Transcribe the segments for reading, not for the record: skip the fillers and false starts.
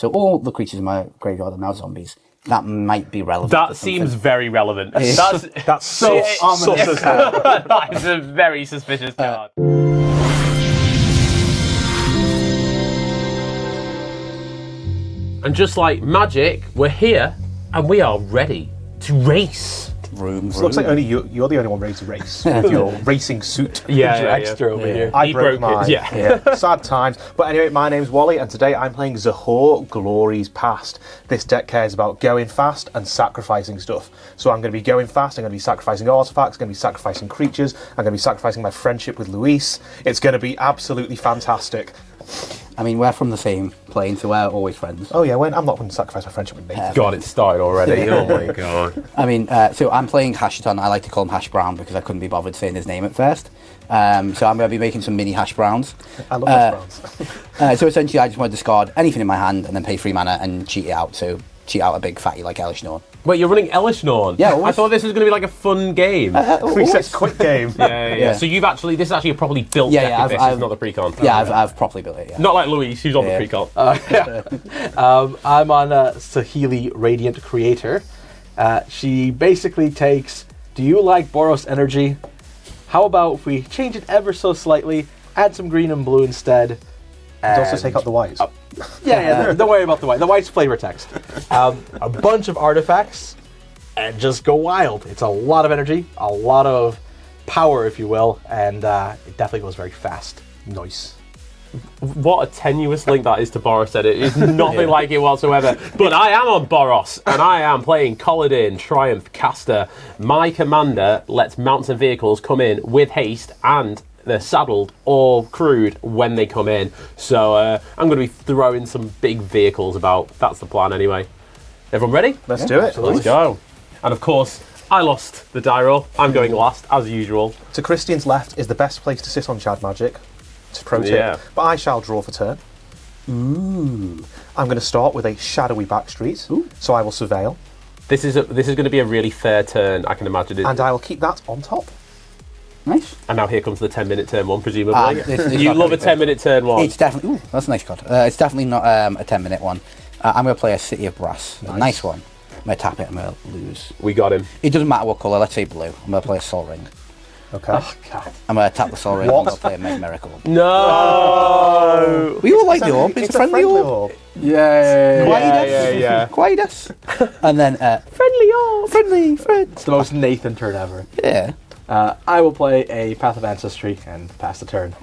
So all the creatures in my graveyard are now zombies. That might be relevant. That seems very relevant. That's so ominous. That is a very suspicious card. And just like magic, we're here and we are ready to race. It looks like only you're the only one ready to race with your racing suit. Extra over here. I broke mine. Yeah. Sad times. But anyway, my name's Wally, and today I'm playing Zahur, Glory's Past. This deck cares about going fast and sacrificing stuff. So I'm going to be going fast, I'm going to be sacrificing artifacts, I'm going to be sacrificing creatures, I'm going to be sacrificing my friendship with Luis. It's going to be absolutely fantastic. I mean, we're from the same plane, so we're always friends. Oh yeah, I'm not going to sacrifice my friendship with Nathan. God, it started already. Oh my god. I mean, so I'm playing Hashaton. I like to call him Hash Brown because I couldn't be bothered saying his name at first. So I'm going to be making some mini Hash Browns. I love hash browns. So essentially, I just want to discard anything in my hand and then pay 3 mana and cheat it out. So cheat out a big fatty like Elishnorn. Wait, you're running Elishnorn? Yeah, I thought this was going to be like a fun game. We said quick game. Yeah. So you've actually, this is actually a properly built deck. It's not the pre-con. Yeah, I've properly built it. Yeah. Not like Luis, who's on the pre-con. I'm on Saheeli Radiant Creator. She basically takes, do you like Boros energy? How about if we change it ever so slightly, add some green and blue instead. And also take out the whites. Don't worry about the white. The white's flavor text. A bunch of artifacts, and just go wild. It's a lot of energy, a lot of power, if you will, and it definitely goes very fast. Nice. What a tenuous link that is to Boros Edit. It's nothing like it whatsoever. But I am on Boros, and I am playing Kolodin, Triumph Caster. My commander lets mounts and vehicles come in with haste, and they're saddled or crewed when they come in. So I'm going to be throwing some big vehicles about. That's the plan anyway. Everyone ready? Let's do it. Absolutely. Let's go. And of course, I lost the die roll. I'm going last, as usual. To Christian's left is the best place to sit on Chad Magic. It's a pro tip. But I shall draw for turn. Ooh. I'm going to start with a shadowy backstreet. Ooh. So I will surveil. This is going to be a really fair turn, I can imagine. And I will keep that on top. Nice. And now here comes the 10-minute turn one, presumably. You love a 10-minute turn one. It's definitely... Ooh, that's a nice card. It's definitely not a 10-minute one. I'm going to play a City of Brass. Nice one. I'm going to tap it, I'm going to lose. We got him. It doesn't matter what colour, let's say blue. I'm going to play a Sol Ring. Okay. Oh, God. I'm going to tap the Sol Ring, I'm going to play a Make Miracle. No! We all like the orb. It's a friendly orb. Yeah. Quietus. And then friendly orb. Friendly friend. It's the most Nathan turn ever. Yeah. I will play a Path of Ancestry and pass the turn.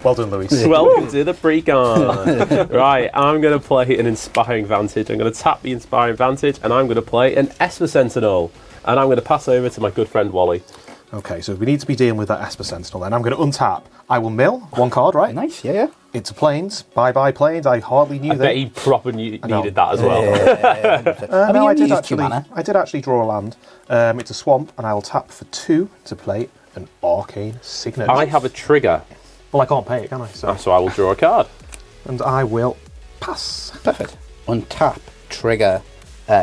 Well done, Luis. Welcome to the pre-con. Right, I'm going to play an Inspiring Vantage. I'm going to tap the Inspiring Vantage, and I'm going to play an Esper Sentinel. And I'm going to pass over to my good friend Wally. Okay, so we need to be dealing with that Esper Sentinel then. I'm going to untap. I will mill one card, right? Nice, yeah. It's a Plains. Bye-bye Plains. I hardly knew that. I bet he properly needed that as well. No, I did actually draw a land. It's a swamp, and I will tap for 2 to play an Arcane Signet. I have a trigger. Well, I can't pay it, can I? So I will draw a card. And I will pass. Perfect. Untap, trigger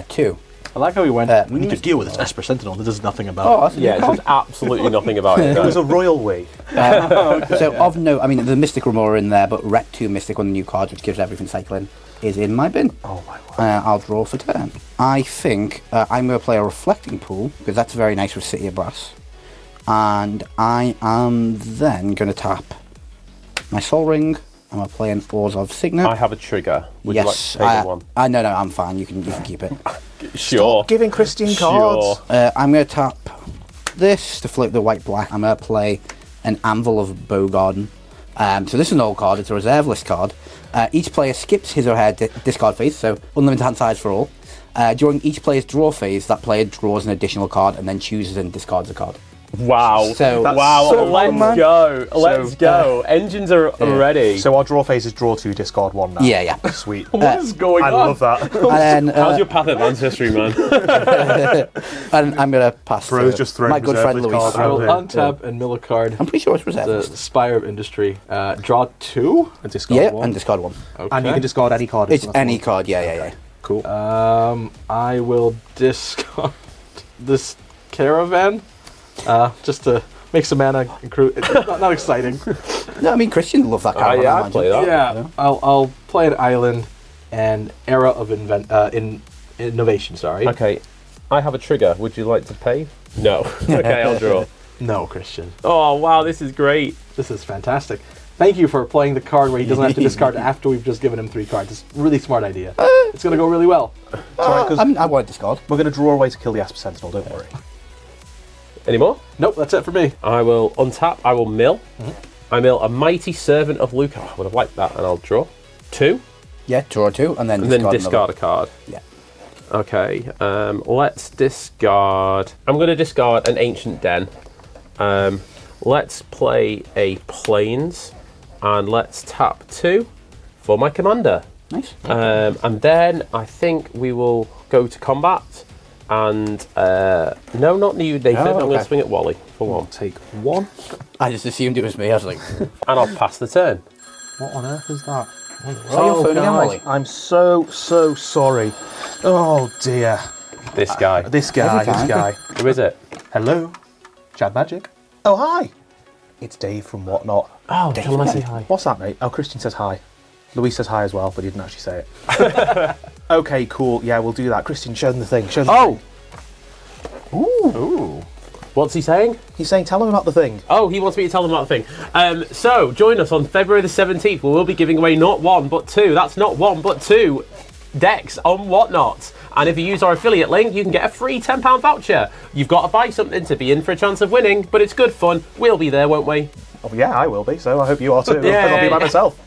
2. I like how we went, we need to deal with this Esper Sentinel that does nothing about Oh, it. Yeah, there's absolutely nothing about it. It was a royal way. So of note, I mean, the Mystic Remora in there, but Rep 2 Mystic, one of the new cards, which gives everything cycling, is in my bin. Oh my word. I'll draw for turn. I think I'm going to play a Reflecting Pool, because that's very nice with City of Brass. And I am then going to tap my Sol Ring. I'm going to play an Oars of Signet. I have a trigger. Would you like to take one? No, I'm fine. You can keep it. Sure. Stop giving Christian cards. I'm going to tap this to flip the white-black. I'm going to play an Anvil of Bowgarden. So this is an old card. It's a reserve list card. Each player skips his or her discard phase, so unlimited hand size for all. During each player's draw phase, that player draws an additional card and then chooses and discards a card. Wow. Let's go. Engines are ready. So our draw phase is draw 2, discard 1 now. Yeah. Sweet. What is going on? I love that. And then, how's your Path of Ancestry, man? And I'm going to pass Bro's just my good friend Luis. I will untap and mill a card. I'm pretty sure it's reserve The list. Spire of Industry. Draw 2? And discard 1. And discard 1. Okay. And you can discard any card. It's any card, yeah. Cool. I will discard this Caravan. Just to make some mana and crew. Not exciting. No, I mean, Christian will love that card. Yeah, I play that. Yeah, I'll play an island, an era of innovation. Sorry. Okay, I have a trigger. Would you like to pay? No. Okay, I'll draw. No, Christian. Oh, wow, this is great. This is fantastic. Thank you for playing the card where he doesn't have to discard after we've just given him 3 cards. It's a really smart idea. It's going to go really well. I won't discard. We're going to draw a way to kill the Esper Sentinel, don't worry. Any more? Nope, that's it for me. I will untap. I will mill. I mill a Mighty Servant of Luke. Oh, I would have liked that, and I'll draw 2. Yeah, draw 2, and then discard a card. Yeah. Okay, let's discard. I'm going to discard an Ancient Den. Let's play a Plains, and let's tap 2 for my commander. Nice. And then I think we will go to combat. And no, not you, Nathan. I'm going to swing at Wally for 1. Take 1. I just assumed it was me. I was like, And I'll pass the turn. What on earth is that? so you're phoning in, Wally? I'm so sorry. Oh dear. This guy. This guy. Who is it? Hello. Chad Magic. Oh, hi. It's Dave from Whatnot. Oh, tell him I say hi. What's that, mate? Oh, Christian says hi. Louise says hi as well, but he didn't actually say it. Okay, cool. Yeah, we'll do that. Christian, show them the thing. Show them Ooh. What's he saying? He's saying, tell him about the thing. Oh, he wants me to tell them about the thing. So, join us on February the 17th, where we'll be giving away not 1, but 2. That's not 1, but 2 decks on Whatnot. And if you use our affiliate link, you can get a free £10 voucher. You've got to buy something to be in for a chance of winning, but it's good fun. We'll be there, won't we? Oh, yeah, I will be, so I hope you are too. Yeah. I'll be by myself.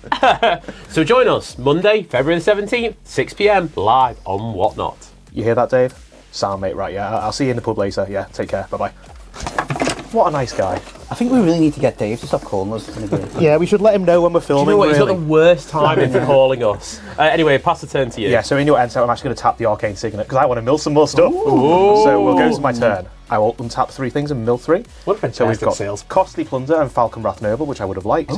So join us Monday, February the 17th, 6 p.m, live on Whatnot. You hear that, Dave? Sound, mate, right, yeah. I'll see you in the pub later. Yeah, take care. Bye-bye. What a nice guy. I think we really need to get Dave to stop calling us. Yeah, we should let him know when we're Do filming, you know what? He's got really. the worst timing for calling us. Anyway, pass the turn to you. Yeah, so in your end set, I'm actually going to tap the Arcane Signet, because I want to mill some more stuff. So we'll go to my turn. I will untap 3 things and mill 3. What fantastic So we've got sales. Costly Plunder and Falcon Wrath Noble, which I would have liked,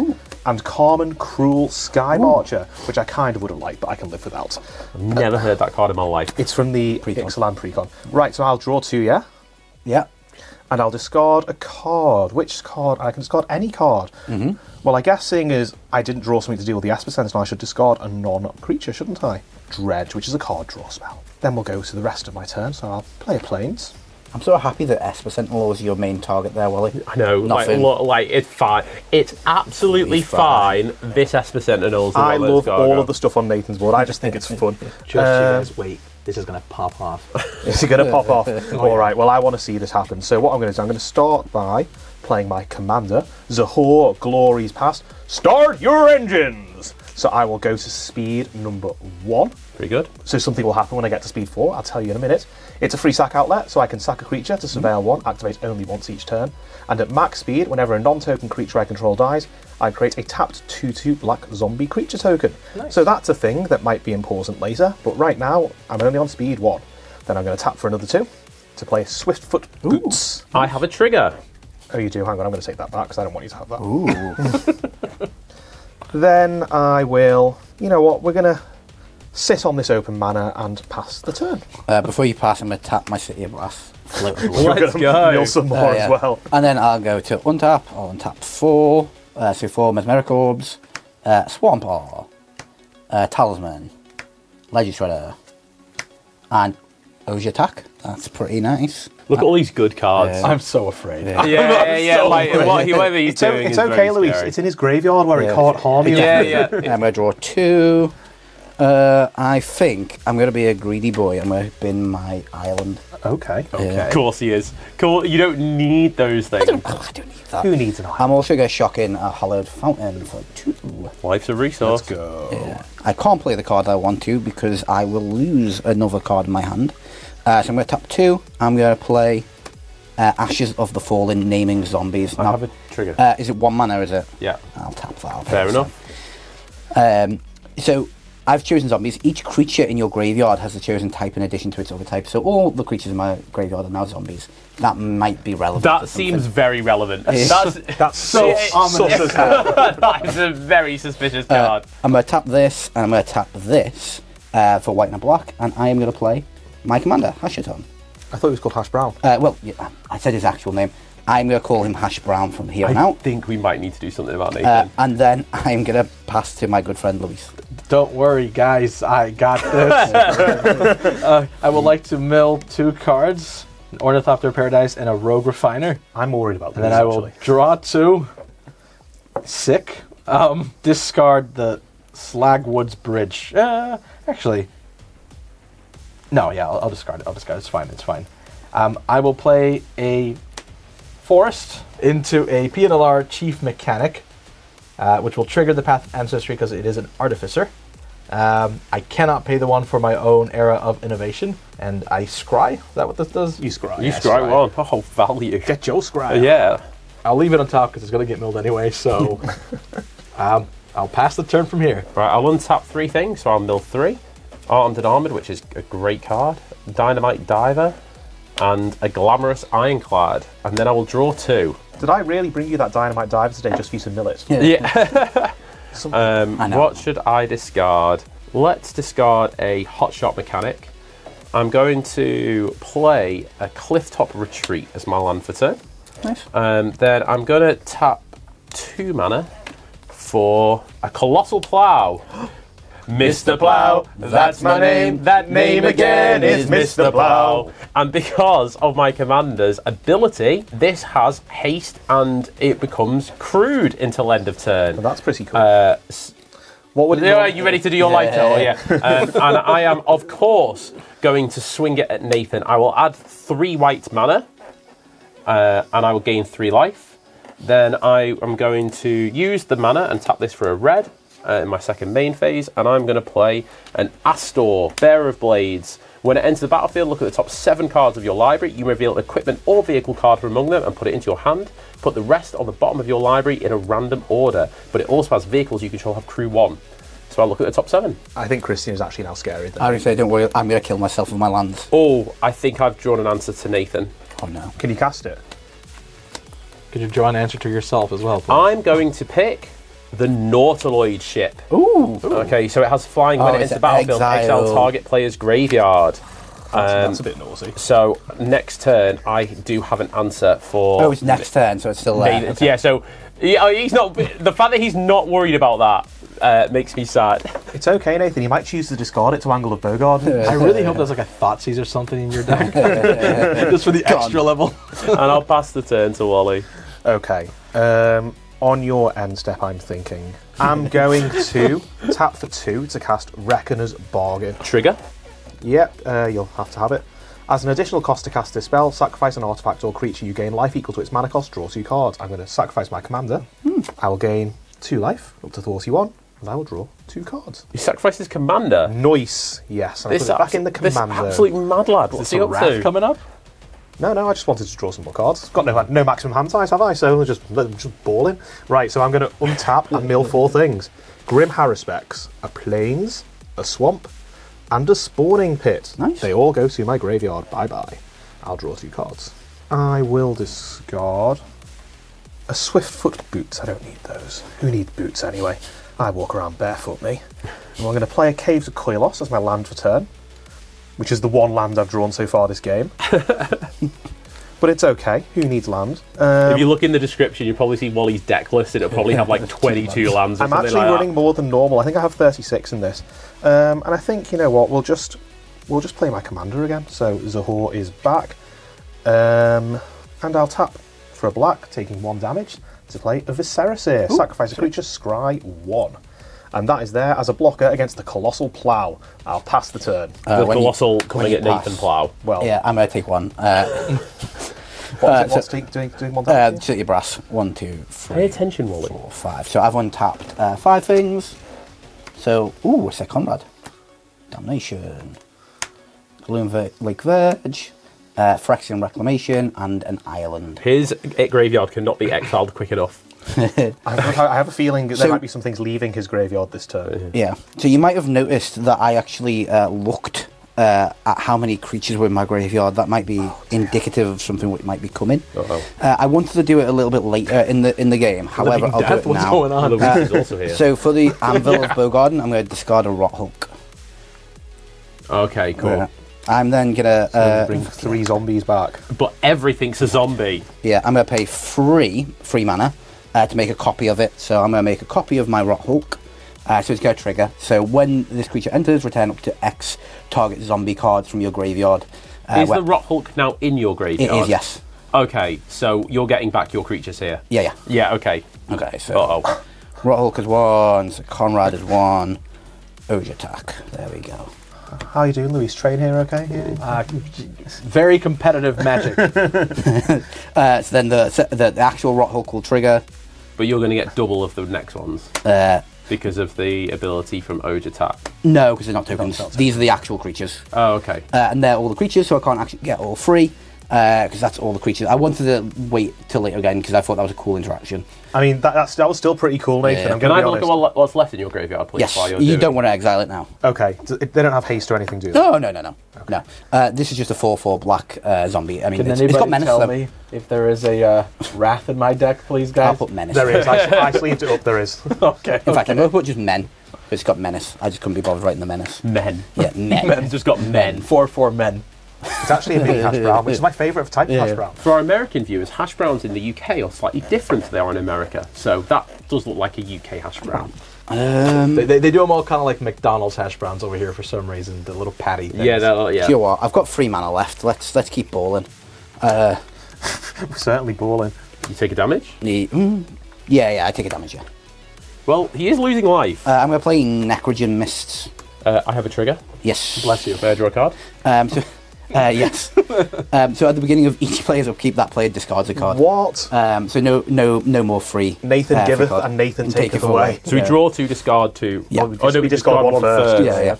and Carmen Cruel Sky Marcher, which I kind of would have liked, but I can live without. Never heard that card in my life. It's from the Ixalan Precon. Right, so I'll draw 2, yeah? Yeah. And I'll discard a card. Which card? I can discard any card. Well, I guess seeing as I didn't draw something to deal with the Esper Sentinel, I should discard a non-creature, shouldn't I? Dredge, which is a card draw spell. Then we'll go to the rest of my turn, so I'll play a Plains. I'm so happy that Esper Sentinel was your main target there, Wally. I know, like it's fine. It's absolutely fine. This Esper Sentinel's I love all of the stuff on Nathan's board. I just think it's fun. Just you guys wait. This is going to pop off. Is it going to pop off? All right, well, I want to see this happen. So what I'm going to do, I'm going to start by playing my commander, Zahur, Glory's Past. Start your engines! So I will go to speed number 1. Pretty good. So something will happen when I get to speed 4. I'll tell you in a minute. It's a free sack outlet, so I can sack a creature to surveil 1, activate only once each turn. And at max speed, whenever a non-token creature I control dies, I create a tapped 2/2 black zombie creature token. Nice. So that's a thing that might be important later, but right now I'm only on speed 1. Then I'm going to tap for another 2 to play Swiftfoot Boots. I have a trigger. Oh, you do? Hang on, I'm going to take that back because I don't want you to have that. Ooh. Then I will, you know what, we're going to sit on this open manor and pass the turn. Before you pass, I'm going to tap my City of Brass. Let's We're gonna go. mill some more as well. And then I'll go to untap. I'll untap 4. So 4 Mesmeric Orbs. Swampar. Talisman. Legend Shredder. And Oja Attack. That's pretty nice. Look at all these good cards. I'm so afraid. Yeah. Like whatever he's doing It's is okay, very Louise. scary. It's in his graveyard where he Yeah. can't harm you. Yeah. I'm going to draw 2. I think I'm going to be a greedy boy. I'm going to bin my island. Okay. Of course he is. Cool. You don't need those things. I don't need that. Who needs an island? I'm also going to shock in a Hallowed Fountain for 2. Life's a resource. Let's go. Yeah. I can't play the card I want to because I will lose another card in my hand. So I'm going to tap 2. I'm going to play Ashes of the Fallen, naming zombies. I Now, have a trigger. is it 1 mana, is it? Yeah. I'll tap that. Fair enough. So I've chosen zombies. Each creature in your graveyard has a chosen type in addition to its other type. So all the creatures in my graveyard are now zombies. That might be relevant. to That seems something. very relevant. That's so ominous. That is a very suspicious card. I'm going to tap this, and I'm going to tap this for white and black, and I am going to play my commander, Hashaton. I thought it was called Hash Brown. Yeah, I said his actual name. I'm going to call him Hash Brown from here on I out. think we might need to do something about Nathan. And then I'm going to pass to my good friend Luis. Don't worry, guys. I got this. I would like to mill 2 cards, an Ornithopter Paradise and a Rogue Refiner. I'm worried about And this, then I will actually. draw 2. Sick. Discard the Slagwoods Bridge. Actually, no. Yeah, I'll discard it. It's fine. It's fine. I will play a Forest into a PNLR Chief Mechanic, which will trigger the Path of Ancestry because it is an Artificer. I cannot pay the 1 for my own Era of Innovation, and I scry. Is that what this does? You scry. You scry 1. Oh, value. Get Joe scry. Yeah. I'll leave it on top because it's going to get milled anyway, so I'll pass the turn from here. Right, I'll untap 3 things, so I'll mill 3. Armed and Armored, which is a great card. Dynamite Diver, and a Glamorous Ironclad. And then I will draw 2. Did I really bring you that Dynamite Dive today just for you to mill it? Yeah. I know. What should I discard? Let's discard a Hotshot Mechanic. I'm going to play a Clifftop Retreat as my land for turn. Nice. Then I'm going to tap 2 mana for a Colossal Plough. Mr. Plough, that's my name. That name again is Mr. Plough. And because of my commander's ability, this has haste and it becomes crude until end of turn. Well, that's pretty cool. What would Are you ready to do your life total? Yeah. And I am, of course, going to swing it at Nathan. I will add 3 white mana, and I will gain 3 life. Then I am going to use the mana and tap this for a red in my second main phase, and I'm going to play an Astor, Bearer of Blades. When it enters the battlefield, look at the top 7 cards of your library. You reveal an equipment or vehicle card from among them and put it into your hand. Put the rest on the bottom of your library in a random order. But it also has vehicles you control have crew 1. So I'll look at the top 7. I think Christian is actually now scary. I would say, don't worry, I'm going to kill myself with my lands. Oh, I think I've drawn an answer to Nathan. Oh no. Can you cast it? Could you draw an answer to yourself as well, please? I'm going to pick the Nautiloid ship. Ooh. Okay, so it has flying when it it's enters the battlefield. Exile target player's graveyard. That's a bit naughty. So next turn, I do have an answer for. Oh, it's next turn, so it's still there. Nathan. Yeah, so he's not. The fact that he's not worried about that makes me sad. It's okay, Nathan. You might choose to discard it to Angle of Bogard. I really hope there's like a Thoughtseize or something in your deck. Just for the extra level. And I'll pass the turn to Wally. Okay. On your end step, I'm thinking I'm going to tap for 2 to cast Reckoner's Bargain. Trigger. Yep, you'll have to have it. As an additional cost to cast this spell, sacrifice an artifact or creature you gain life equal to its mana cost, draw 2 cards. I'm going to sacrifice my commander. I will gain 2 life, up to 41, and I will draw 2 cards. You sacrifice his commander. Nice, yes. And I put it back in the This commander. absolute mad lad. What's he up Wrath to? coming up? No, I just wanted to draw some more cards. Got no maximum hand size, have I? So just balling. Right, so I'm going to untap and mill 4 things. Grim Haruspex, a Plains, a Swamp, and a Spawning Pit. Nice. They all go to my graveyard. Bye-bye. I'll draw 2 cards. I will discard a Swiftfoot Boots. I don't need those. Who needs boots anyway? I walk around barefoot, me. And I'm going to play a Caves of Koilos as my land for turn, which is the 1 land I've drawn so far this game. But it's okay. Who needs land? If you look in the description, you'll probably see Wally's deck list, and it'll probably have like 22 lands or I'm something actually like running more than normal. I think I have 36 in this. And I think, you know what, we'll just play my commander again. So Zahur is back. And I'll tap for a black, taking 1 damage, to play a Visceraseer. Sacrifice a creature, scry 1. And that is there as a blocker against the Colossal Plough. I'll pass the turn. that. The when Colossal coming you at Nathan pass. Plough. Well, Yeah, I'm going to take 1. what's doing 1 damage? Shoot your brass. 1, 2, 3. Pay attention, Wally. 4, 5. So I've untapped 5 things. So, ooh, it's a Conrad. Damnation. Gloom Lake Verge. Phyrexian Reclamation, and an island. His graveyard cannot be exiled quick enough. I have a feeling that there So- might be some things leaving his graveyard this turn. Yeah. So you might have noticed that I actually looked at how many creatures were in my graveyard. That might be indicative of something that might be coming. Uh-oh. I wanted to do it a little bit later in the game. However, I'll do it What's now. going on? Louise is also here. So for the Anvil of Bogarden, I'm going to discard a Rot Hulk. Okay, cool. I'm then going to... Bring 3 zombies back. But everything's a zombie. Yeah, I'm going to pay free mana to make a copy of it. So I'm going to make a copy of my Rot Hulk. So it's got a trigger. So when this creature enters, return up to X target zombie cards from your graveyard. Is the Rot Hulk now in your graveyard? It is, yes. Okay, so you're getting back your creatures here. Yeah. Yeah, okay. Okay, so Uh-oh. Rot Hulk is 1, so Conrad is 1, Oge attack. There we go. How you doing, Louise? Train here, okay? Very competitive Magic. So then the actual Rot Hulk will trigger. But you're going to get double of the next ones because of the ability from Oge attack. No, because they're not tokens. These are the actual creatures. Oh, okay. And they're all the creatures, so I can't actually get all 3. Because that's all the creatures. I wanted to wait till later again because I thought that was a cool interaction. I mean, that was still pretty cool, Nathan. Yeah. I'm Can going I to be look honest. at what's left in your graveyard, please? Yes, While you're you doing don't it? want to exile it now. Okay, they don't have haste or anything, do they? No. No. This is just a 4/4 black zombie. I mean, Can it's anybody got menace. tell though. me if there is a Wrath in my deck, please, guys? I'll put menace. There is. I sleeved it up, there is. Okay. In fact, I'm going to put just men. It's got menace. I just couldn't be bothered writing the menace. Men. Yeah, men. Men just got men. 4/4 men. It's actually a mini hash brown, which is my favourite type of hash brown. For our American viewers, hash browns in the UK are slightly different than they are in America. So that does look like a UK hash brown. They do them all kind of like McDonald's hash browns over here for some reason. The little patty things. Yeah, Do you know what? I've got 3 mana left. Let's keep balling. We're certainly balling. You take a damage? Yeah, I take a damage, yeah. Well, he is losing life. I'm going to play Necrogen Mists. I have a trigger. Yes. Bless you. May I draw a card? Yes. So at the beginning of each player's upkeep, that player discards a card. What? So no more free. Nathan free giveth card. and Nathan taketh away. So we draw 2, discard 2. Yeah. We discard one first. Yeah.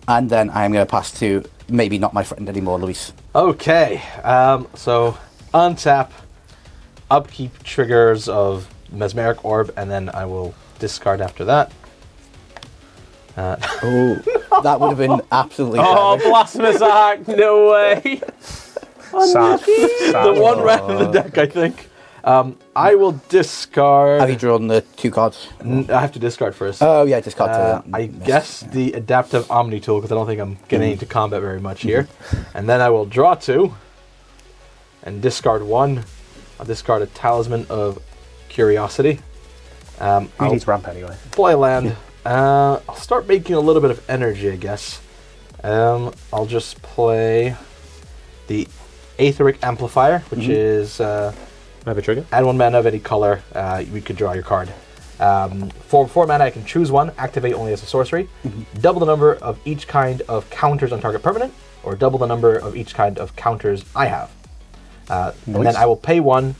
And then I'm going to pass to maybe not my friend anymore, Luis. Okay. So untap, upkeep triggers of Mesmeric Orb, and then I will discard after that. That would have been absolutely Oh, savage. blasphemous act! No way! Sad. The one rat in the deck, I think. I will discard. Have you drawn the 2 cards? I have to discard first. Oh, yeah, discard I guess the Adaptive Omni tool, because I don't think I'm getting into combat very much here. And then I will draw 2 and discard 1. I'll discard a Talisman of Curiosity. You need to ramp anyway. Play land. I'll start making a little bit of energy, I guess. I'll just play the Aetheric Amplifier, which is I have a trigger. add 1 mana of any color. You could draw your card. For 4 mana, I can choose 1, activate only as a sorcery. Double the number of each kind of counters on target permanent, or double the number of each kind of counters I have. And then I will pay 1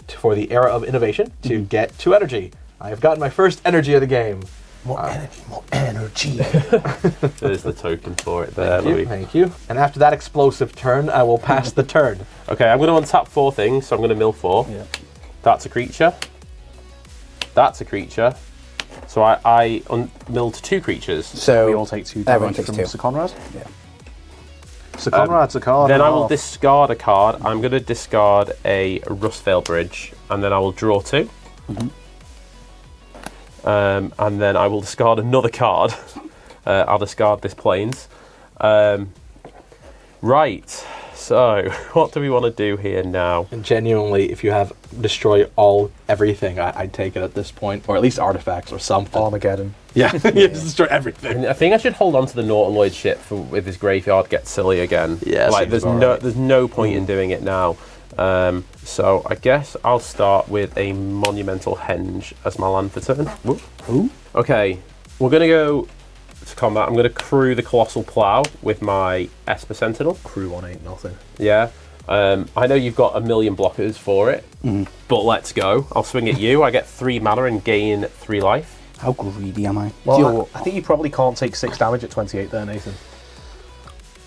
for the Era of Innovation to get 2 energy. I have gotten my first energy of the game. More energy. There's the token for it there, Louis. Thank you. And after that explosive turn, I will pass the turn. Okay, I'm going to untap 4 things, so I'm going to mill 4. Yeah. That's a creature. That's a creature. So I milled 2 creatures. So We all take 2 everyone damage takes from 2. Sir Conrad. Yeah. Sir Conrad's a card. Then and I a will half. discard a card. I'm going to discard a Rustvale Bridge, and then I will draw 2. And then I will discard another card. I'll discard this Plains. Right. So, what do we want to do here now? And genuinely, if you have destroy everything, I'd take it at this point, or at least artifacts or something. Armageddon. Yeah, you just destroy everything. I think I should hold on to the Nautiloid ship if this graveyard gets silly again. Yeah, like seems about right. there's no point in doing it now. So I guess I'll start with a Monumental Henge as my land for turn. Ooh. Okay, we're gonna go to combat. I'm gonna crew the Colossal Plough with my Esper Sentinel. Crew 1 ain't nothing. Yeah. I know you've got a million blockers for it, but let's go. I'll swing at you. I get 3 mana and gain 3 life. How greedy am I? Well, I think you probably can't take 6 damage at 28 there, Nathan.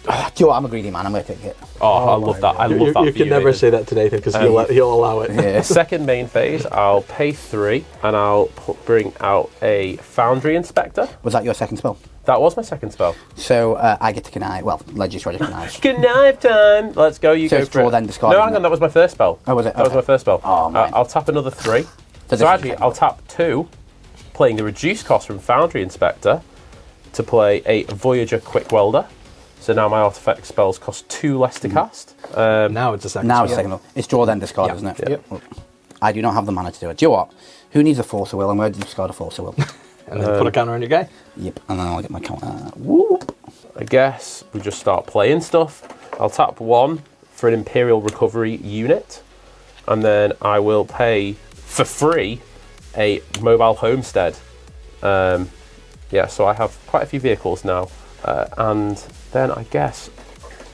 Do you know what? I'm a greedy man. I'm going to take it. Oh, I love that. I love that. You can never say that to Nathan because he'll allow it. Yeah. Second main phase, I'll pay 3 and I'll bring out a Foundry Inspector. Was that your second spell? That was my second spell. So I get to connive. Well, Legislature connive. Connive time. Let's go. You So go it's for draw it. then discard, No, isn't hang on. it? That was my first spell. Oh, was it? That was Okay. my first spell. Oh, mine. I'll tap another 3. So So this actually, is- I'll tap 2, playing the reduced cost from Foundry Inspector to play a Voyager Quick Welder. So now my artifact spells cost 2 less to cast. Now it's a second. Now it's spell. second spell. It's draw then discard, Yeah. isn't it? Yep. I do not have the mana to do it. Do you know what? Who needs a Force of Will? I'm going to discard a Force of Will. And then put a counter on your guy. Yep, and then I'll get my counter. Woo! I guess we just start playing stuff. I'll tap 1 for an Imperial Recovery unit, and then I will pay for free a mobile homestead. Yeah, so I have quite a few vehicles now, and then I guess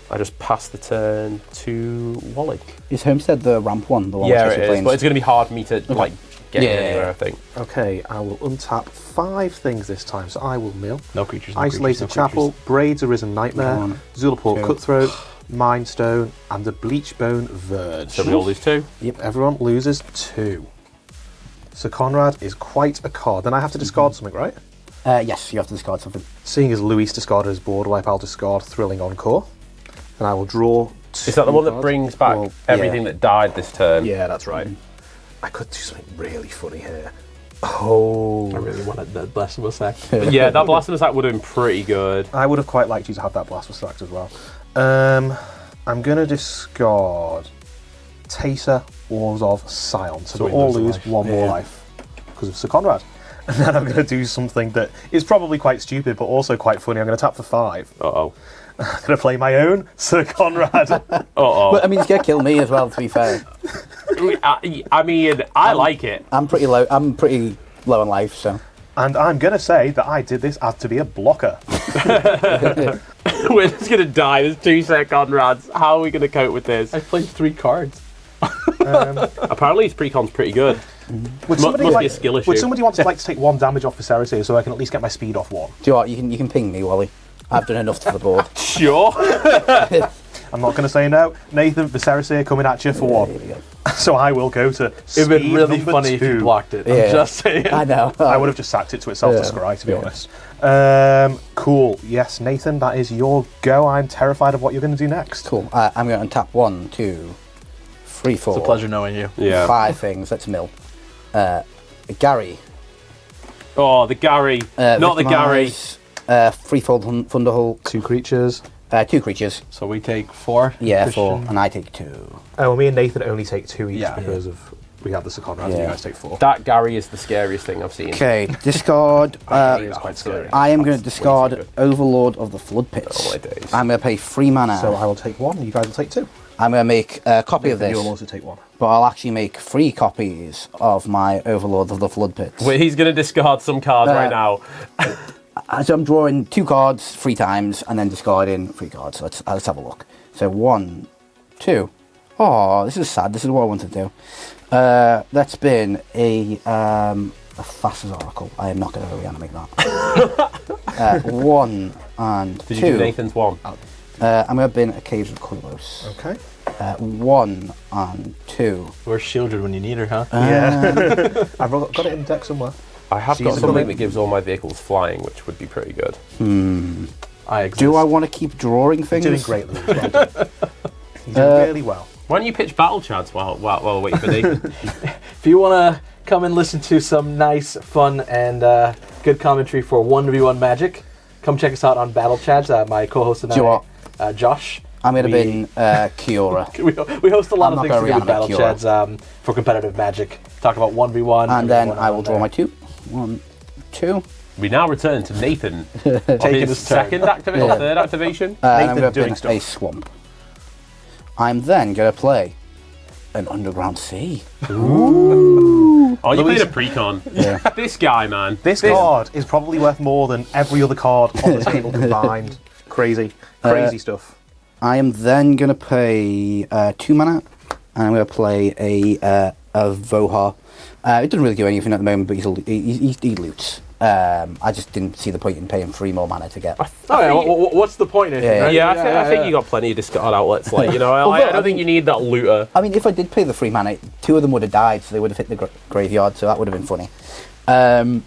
I just pass the turn to Wally. Is Homestead the ramp one? The one Yeah, with it is, planes? but it's going to be hard for me to like get anywhere, I think. Okay, I will untap 5 things this time. So I will mill. No creatures. No Isolated creatures, no Chapel, creatures. Braids Arisen Nightmare, 1, Zulaport 2. Cutthroat, Mind Stone, and the Bleachbone Verge. So we all lose 2. Everyone loses 2. So Conrad is quite a card. Then I have to discard something, right? Yes, you have to discard something. Seeing as Luis discarded his board wipe, I'll discard Thrilling Encore. And I will draw 2 Is that the one that cards. brings back Well, everything that died this turn? Yeah, that's right. I could do something really funny here. Oh. I really wanted that Blasphemous Act. Yeah, that Blasphemous Act would have been pretty good. I would have quite liked you to have that Blasphemous Act as well. I'm going to discard Taser, Wars of Scion. So we'll all lose 1 more life because of Sir Conrad. And then I'm going to do something that is probably quite stupid, but also quite funny. I'm going to tap for 5. Uh-oh. I'm going to play my own Sir Conrad. Uh-oh. But I mean, it's gonna kill me as well. To be fair, I mean, I like it. I'm pretty low. I'm pretty low in life, so. And I'm going to say that I did this as to be a blocker. We're just going to die. There's 2 set Conrads. How are we going to cope with this? I played 3 cards. Apparently his precon's pretty good. Would Must be a skill issue. Would somebody want to like to take 1 damage off Viserys so I can at least get my speed off 1? Do you know what? You can ping me, Wally. I've done enough to the board. Sure. I'm not going to say no. Nathan, Viserys here coming at you for There 1. we go. So I will go to It'd speed been really number funny if 2. you blocked it. Yeah. I'm just saying. I know. I would have just sacked it to itself to scry, to be honest. Cool. Yes, Nathan, that is your go. I'm terrified of what you're going to do next. Cool. I'm going to untap 1, 2, 3, 4. It's a pleasure knowing you. Yeah. 5 things. Let's mill. Gary. Oh, the Gary. Not the Gary. Threefold Thunderhulk. 2 creatures. 2 creatures. So we take 4. Yeah, Christian. 4, and I take 2. Oh, me and Nathan only take 2 each Yeah. because of we have the Sir Conrad and you Yeah. guys take 4. That Gary is the scariest thing I've seen. Okay, discard. He is quite scary. I am going to That's way too discard good. Overlord of the Flood Pits. Oh, my days. I'm going to pay 3 mana. So I will take 1 and you guys will take 2. I'm going to make a copy of Nathan, this, you'll also take 1. but I'll actually make 3 copies of my Overlord of the Flood Pits. Wait, he's going to discard some cards right now. So I'm drawing 2 cards 3 times and then discarding 3 cards. Let's have a look. So 1, 2. Oh, this is sad. This is what I wanted to do. That's been a Thassa's Oracle. I am not going to reanimate that. 1 and 2. Did you do Nathan's 1? I'm going to bin a Caves of Koilos. Okay. 1 and 2. We're shielded when you need her, huh? Yeah. I've got it in deck somewhere. I have She's got a something woman. that gives all my vehicles flying, which would be pretty good. I exist. Do I want to keep drawing things? Doing great, Louis. Well done. You're doing really well. Why don't you pitch battle chads while we're waiting for Nathan? If you want to come and listen to some nice, fun, and good commentary for 1v1 Magic, come check us out on Battle Chats. My co-host and Do you know I, Josh. I'm going to bin Kiora. We host a lot I'm of not things to gonna do with Battle reanimate Chats for competitive Magic. Talk about 1v1. And then everyone I will on draw there. my 2. 1, 2. We now return to Nathan. Taking his his turn. second activation, or third activation. And I'm Nathan going to doing bin stuff. a Swamp. I'm then going to play an Underground Sea. Oh, you played a precon. Yeah. This guy, man. This card is probably worth more than every other card on the table combined. Crazy stuff. I am then going to pay 2 mana, and I'm going to play a Vohar. It doesn't really do anything at the moment, but he loots. I just didn't see the point in paying 3 more mana to get. Oh, yeah, what's the point? Yeah. Right? Yeah, I think you got plenty of discard outlets. Like, you know, I don't think you need that looter. I mean, if I did pay the 3 mana, 2 of them would have died, so they would have hit the graveyard, so that would have been funny. And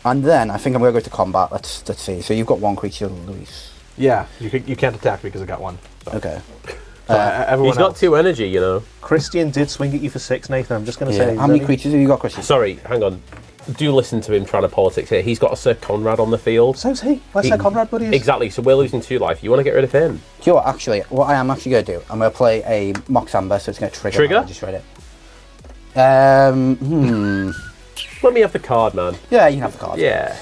then I think I'm going to go to combat. Let's see. So you've got 1 creature, Luis. Yeah, you can't attack because I got 1. So. Okay. Everyone He's got else. 2 energy, you know. Christian did swing at you for 6, Nathan. I'm just going to Yeah. say. How many creatures have you got, Christian? Sorry, hang on. Do listen to him trying to politics here. He's got a Sir Conrad on the field. So's he. Where's Sir Conrad, buddy? Exactly, so we're losing 2 life. You want to get rid of him? Do you know what, actually, what I am actually going to do, I'm going to play a Mox Amber, so it's going to trigger. Trigger? I just read it. Let me have the card, man. Yeah, you can have the card. Yeah.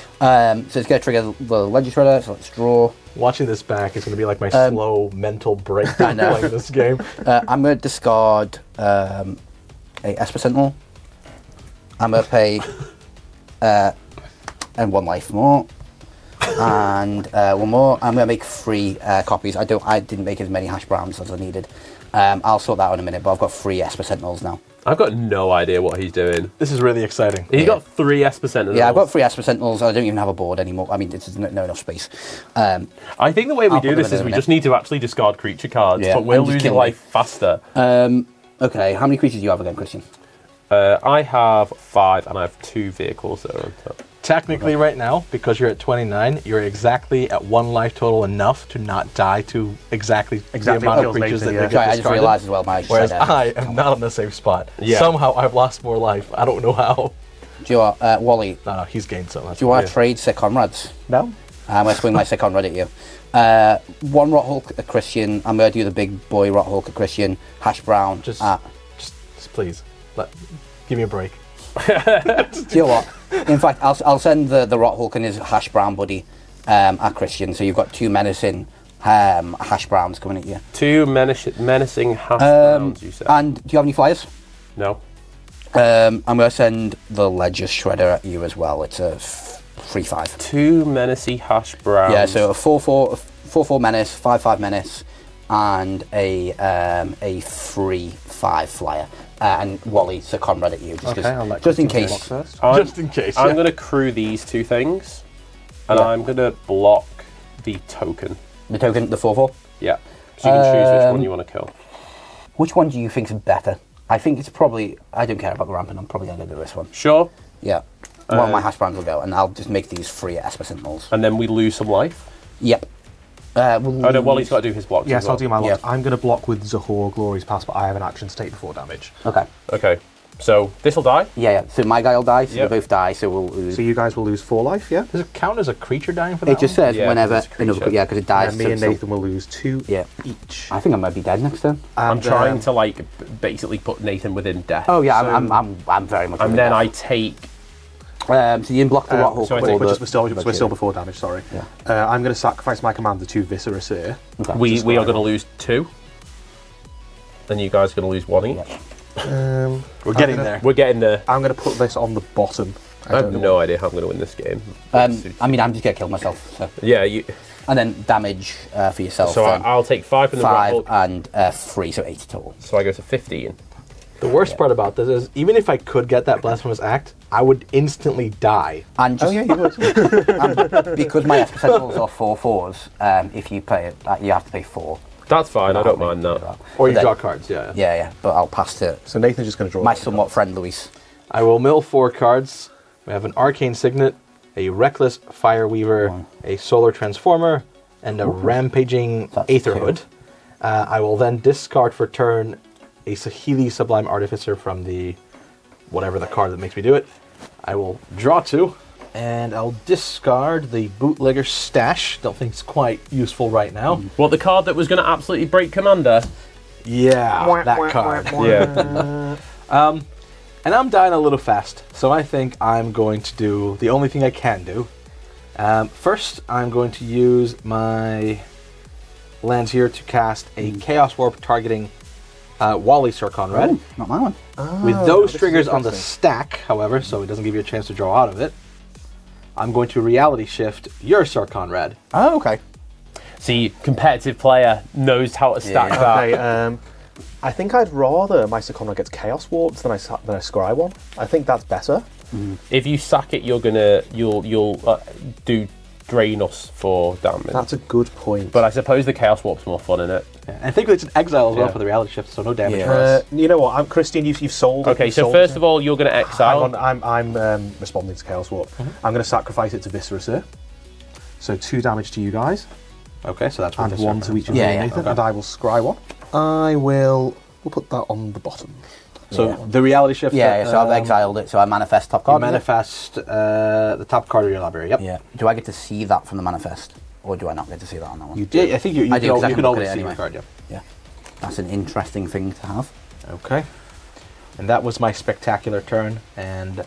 So it's going to trigger the Ledger Shredder, so let's draw. Watching this back is going to be like my slow mental breakdown playing this game. I'm going to discard a Esper Sentinel. I'm going to pay and 1 life more. And 1 more. I'm going to make 3 copies. I didn't make as many hash browns as I needed. I'll sort that out in a minute, but I've got 3 Esper Sentinels now. I've got no idea what he's doing. This is really exciting. He's got 3 Esper Sentinels. Yeah, I've got 3 Esper Sentinels. I don't even have a board anymore. I mean, there's no enough space. I think the way we I'll do put this them is in we a just need to actually discard creature cards, Yeah, but we're and just losing kill life faster. Okay, how many creatures do you have again, Christian? I have 5, and I have 2 vehicles that are on top. Technically, right now, because you're at 29, you're exactly at 1 life total, enough to not die to exactly the Exactly amount of what creatures Nathan, that yeah. they Sorry, get I just discarded. realised as well my Whereas side, I am not on the same spot. Yeah. Somehow I've lost more life. I don't know how. Do you want, Wally, No, he's gained so much. do you want to trade sick comrades? No? I'm going to swing my sick comrade at you. 1 Rot Hulk at Christian. I'm going to do the big boy Rot Hulk at Christian. Hash Brown. Just at... please, give me a break. Do you know what? In fact, I'll send the Rot Hulk and his Hash Brown buddy at Christian. So you've got 2 menacing Hash Browns coming at you. 2 menacing hash browns, you said? And do you have any flyers? No. I'm going to send the Ledger Shredder at you as well. It's a 3/5. 2 menacing hash browns. Yeah, so a 4/4 menace, 5/5 menace, and a 3/5 flyer. And Wally's a comrade at you, just in case. Just in case. I'm going to crew these 2 things, and I'm going to block the token. The token, the 4/4. Yeah. So you can choose which one you want to kill. Which one do you think is better? I think it's probably. I don't care about the rampant. I'm probably going to do this one. Sure. Yeah. One of my hash browns will go, and I'll just make these 3 Esper Sentinels. And then we lose some life. Yep. Oh no, Wally's got to do his blocks. Yes, as well. I'll do my Yeah. lots. I'm going to block with Zahur, Glory's Pass, but I have an action to take before damage. Okay. Okay. So this will die. Yeah. So my guy will die. So Yep. they both die. So we'll lose. So you guys will lose 4 life, yeah? Does it count as a creature dying for that? It just says Yeah, 'cause whenever it's a creature. because it dies. And me and Nathan will lose 2 Yeah. each. I think I might be dead next turn. I'm And, trying to like basically put Nathan within death. Oh yeah, So- I'm very much. And then I take. So you didn't block the Rot Hulk. so I or take- the- we're still before damage, sorry. Yeah. I'm going to sacrifice my commander to Viscera Seer. Okay. We are going to lose 2. Then you guys are going to lose 1 each. Yeah. We're getting there. We're getting there. I'm going to put this on the bottom. I have no idea how I'm going to win this game. I mean, I'm just gonna kill myself. So. Yeah, you. And then damage for yourself. So then. I'll take 5 from the 5 Rock Hulk. and 3, so 8 total. So I go to 15. The worst part about this is, even if I could get that Blasphemous Act, I would instantly die. And just, You would. and because my Esper Sentinels are 4/4s, if you play it, you have to pay 4. That's fine. I don't mind that. Or you Then- draw cards, yeah. Yeah, but I'll pass to So Nathan's just going to draw. my somewhat friend Luis. I will mill 4 cards. We have an Arcane Signet, a Reckless Fireweaver, a Solar Transformer, and a Rampaging That's Aetherhood. I will then discard for turn a Saheeli Sublime Artificer from the whatever the card that makes me do it. I will draw 2, and I'll discard the Bootlegger Stash. Don't think it's quite useful right now. Well, the card that was going to absolutely break Commander. Yeah, that card. Yeah. And I'm dying a little fast, so I think I'm going to do the only thing I can do. First, I'm going to use my lands here to cast a Chaos Warp targeting Wally Sir Conrad. Oh, not my one. With those this is triggers on the interesting. stack, however, so it doesn't give you a chance to draw out of it, I'm going to Reality Shift your Sir Conrad. Oh, okay. See, competitive player knows how to stack that. Okay, I think I'd rather my Conrad gets Chaos Warped than I scry one. I think that's better. If you sack it, you'll do drain us for damage. That's a good point. But I suppose the Chaos Warp's more fun, in it? And I think it's an exile as well Yeah. for the Reality Shift, so no damage Yeah. for us. You know what? Christian, you've sold it. Okay, You've so sold first it. of all, you're going to exile. Hang on, I'm responding to Chaos Warp. I'm going to sacrifice it to Viscera Seer. So 2 damage to you guys, Okay, so that's and what 1 to each of Yeah, you, yeah, Nathan, okay. and I will scry 1. We'll put that on the bottom. So Yeah. the Reality Shift. Yeah, so I've exiled it, so I manifest top You card. manifest the top card of your library. Yep. Yeah. Do I get to see that from the manifest? Or do I not get to see that on that one? You do. Yeah, I think you I do, 'cause I you can can look at always it see anyway. your card. Yeah. Yeah. That's an interesting thing to have. Okay. And that was my spectacular turn. And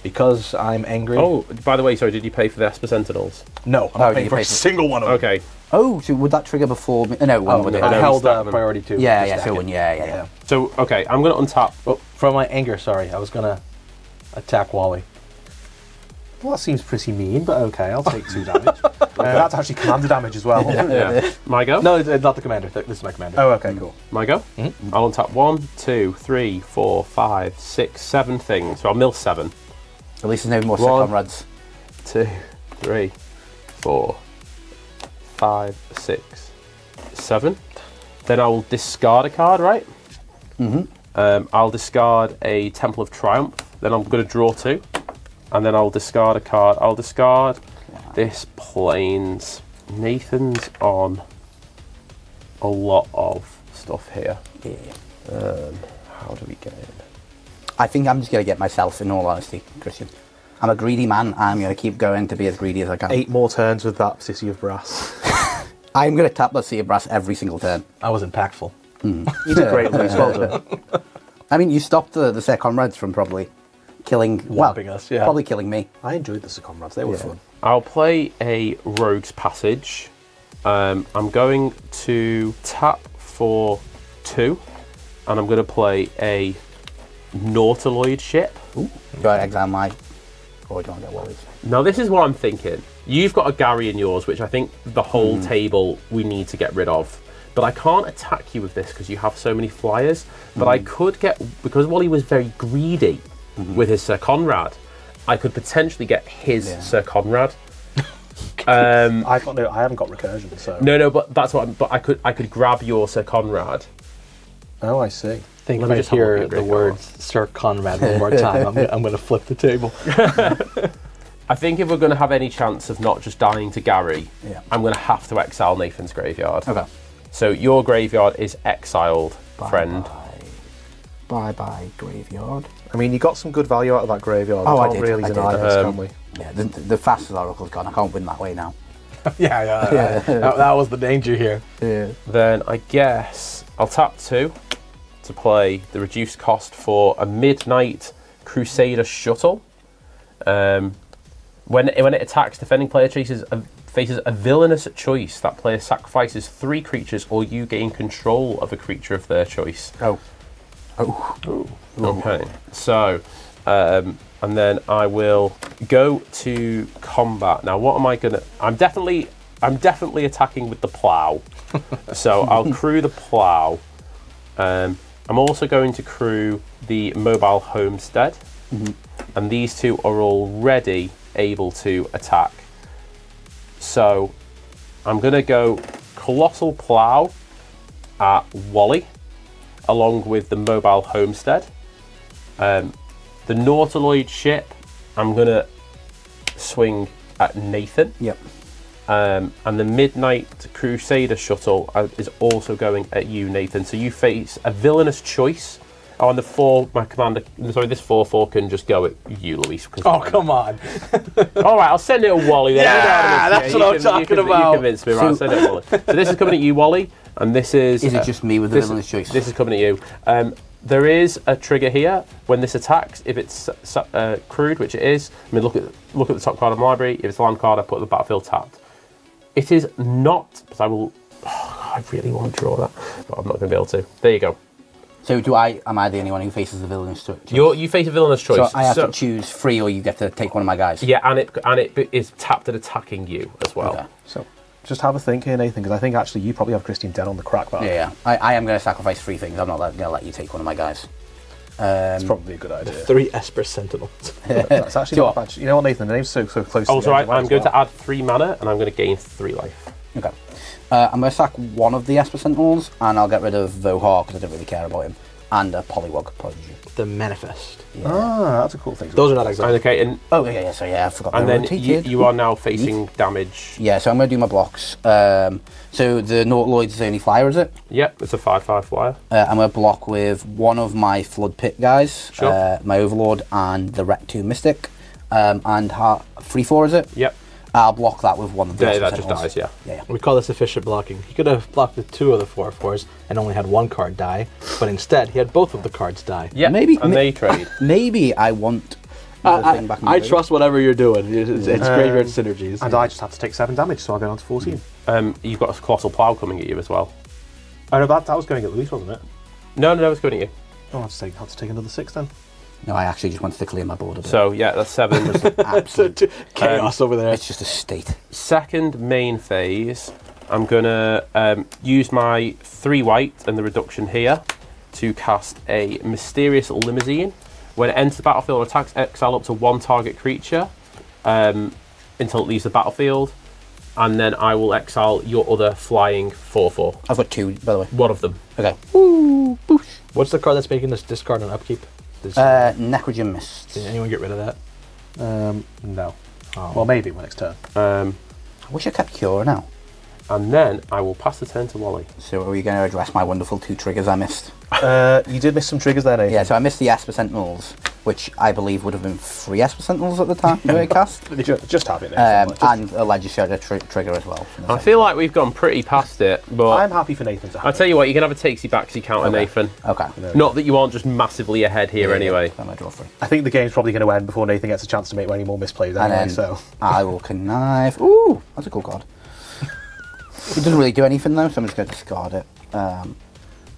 because I'm angry. Oh, by the way, sorry, did you pay for the Esper Sentinels? No, I'm Oh, not you paying for a paid for- single one of them. Okay. Oh, so would that trigger before me? No, one would no, it? I no. held stack them. priority 2. Yeah, to yeah, stack so it. one, yeah. So, okay, I'm going to untap. Oh, from my anger, sorry, I was gonna attack Wally. Well, that seems pretty mean. Mean, but okay, I'll take 2 damage. That's actually commander damage as well. Yeah. My go? No, it's not the commander. This is my commander. Oh, okay, cool. My go? I'll untap 1, 2, 3, 4, 5, 6, 7 things. So I'll mill 7. At least there's no more sick One. comrades. 2, 3, 4, 5, 6, 7. Then I will discard a card, right? I'll discard a Temple of Triumph. Then I'm going to draw 2. And then I'll discard a card. I'll discard this Plains. Nathan's on a lot of stuff here. Yeah. How do we get in? I think I'm just going to get myself, in all honesty, Christian. I'm a greedy man. I'm going to keep going to be as greedy as I can. 8 more turns with that City of Brass. I'm going to tap the Sea of Brass every single turn. I was impactful. You did great, Luis. Well done. I mean, you stopped the Sir Comrades from probably killing, Whopping us, yeah. probably killing me. I enjoyed the Sir Comrades. They were fun. I'll play a Rogue's Passage. I'm going to tap for 2. And I'm going to play a Nautiloid ship. Ooh. Go ahead, exile my... Or do you want to get Wally's? Now, this is what I'm thinking. You've got a Gary in yours, which I think the whole table we need to get rid of. But I can't attack you with this because you have so many flyers. But I could get... Because Wally was very greedy with his Sir Conrad, I could potentially get his Sir Conrad. I haven't got recursion, so... No, but that's what but I could grab your Sir Conrad. Oh, I see. I think Let if me I just have a look hear at the Great words Sir Conrad one more time, I'm going to flip the table. I think if we're going to have any chance of not just dying to Gary, I'm going to have to exile Nathan's graveyard. Okay. So your graveyard is exiled, friend. Bye-bye, graveyard. I mean, you got some good value out of that graveyard. Oh, We I can't did, really I did. deny this, can we? Yeah, the fastest Oracle's gone. I can't win that way now. yeah. That was the danger here. Yeah. Then I guess I'll tap 2 to play the reduced cost for a Midnight Crusader Shuttle. When it attacks, defending player faces a villainous choice. That player sacrifices 3 creatures, or you gain control of a creature of their choice. Oh. Okay. So, and then I will go to combat. Now, what am I gonna? I'm definitely attacking with the plow. So I'll crew the plow. I'm also going to crew the mobile homestead, and these 2 are already able to attack. So I'm going to go Colossal Plow at Wally, along with the mobile homestead. The Nautiloid ship, I'm going to swing at Nathan. Yep. And the Midnight Crusader shuttle is also going at you, Nathan. So you face a villainous choice. Oh, and the 4, my commander, sorry, this 4/4 can just go at you, Luis. Oh, come on. All right, I'll send it to Wally then. Yeah, that's what I'm talking about. You convinced me, right? I'll send it to Wally. So this is coming at you, Wally, and this is... Is it just me with the villainous choice? This is coming at you. There is a trigger here when this attacks. If it's crewed, which it is, I mean, look at the top card of my library. If it's a land card, I put the battlefield tapped. It is not, but I will... Oh, I really want to draw that, but I'm not going to be able to. There you go. So am I the only one who faces the villainous choice? You face a villainous choice. So I have to choose 3, or you get to take one of my guys? Yeah, and it is tapped at attacking you as well. Okay. So, just have a think here, Nathan, because I think actually you probably have Christian dead on the crack bar. Yeah. I am going to sacrifice 3 things. I'm not going to let you take one of my guys. It's probably a good idea. 3 Esper Sentinels. That's actually not bad. You know what, Nathan? The name's so close. Oh, right. I'm going to add 3 mana, and I'm going to gain 3 life. Okay. I'm going to sack one of the Esper Sentinels, and I'll get rid of Zahur because I don't really care about him, and a Polywog Prodigy. The Manifest. Yeah. Ah, that's a cool thing. Those are not exiled. Okay, and I forgot. and then you are now facing damage. Yeah, so I'm going to do my blocks. So the Nautiloid is the only flyer, is it? Yep, it's a 5/5 flyer. I'm going to block with one of my Flood Pit guys, Sure. my Overlord, and the Rec 2 Mystic, and 3/4, is it? Yep. I'll block that with one of the Yeah, Esper that just Sentinels. dies. Yeah. Yeah. We call this efficient blocking. He could have blocked with 2 of the 4/4s and only had 1 card die, but instead he had both of the cards die. Yeah. Maybe- And they trade. Maybe I want the thing back in my I boot. trust whatever you're doing. It's graveyard synergies. And I just have to take 7 damage, so I'll go down to 14. You've got a colossal plough coming at you as well. Oh no, that was going at Luis, wasn't it? No, it's going at you. Oh, I'll have to take another 6 then. No, I actually just wanted to clear my board a bit. So yeah, that's 7. Absolute, Chaos over there. it's just a state. Second main phase, I'm gonna use my 3 white and the reduction here to cast a mysterious limousine. When it enters the battlefield or attacks, exile up to 1 target creature until it leaves the battlefield, and then I will exile your other flying 4/4. I've got 2, by the way. One of them. Okay. What's the card that's making this discard and upkeep? Necrogen Mist. Did anyone get rid of that? No. Oh. Well, maybe when it's turn. I wish I kept Cure now. And then I will pass the turn to Wally. So are we going to address my wonderful 2 triggers I missed? You did miss some triggers there, Nathan. Yeah, so I missed the Esper Sentinels, which I believe would have been 3 Esper Sentinels at the time when it cast. Just have it, Nathan. And a Legislature trigger as well. I feel like we've gone pretty past it, but I'm happy for Nathan to have I'll tell you what, you can have a takesy-backsy counter, Nathan. Okay. Not that you aren't just massively ahead here anyway. I'm going to draw 3. I think the game's probably going to end before Nathan gets a chance to make any more misplays And anyway, then so... I will connive. Ooh, that's a cool card. It doesn't really do anything though, so I'm just going to discard it.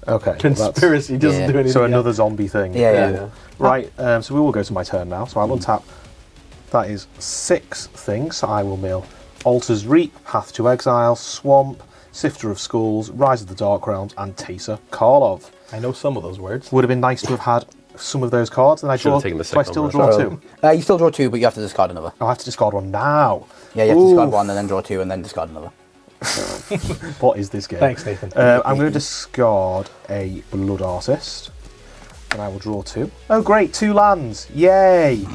Okay. Conspiracy doesn't do anything. So another zombie thing. Yeah. Right, so we will go to my turn now. So I'll untap. That is 6 things. So I will mill Altar's Reap, Path to Exile, Swamp, Sifter of Skulls, Rise of the Dark Realms, and Taser Karlov. I know some of those words. Would have been nice to have had some of those cards. And I Should have draw. taken the Do I second still one. draw So, 2? you still draw 2, but you have to discard another. I'll have to discard one now. Yeah, you have to discard Ooh. 1 and then draw 2 and then discard another. What is this game? Thanks, Nathan. I'm going to discard a Blood Artist, and I will draw 2. Oh, great, 2 lands! Yay!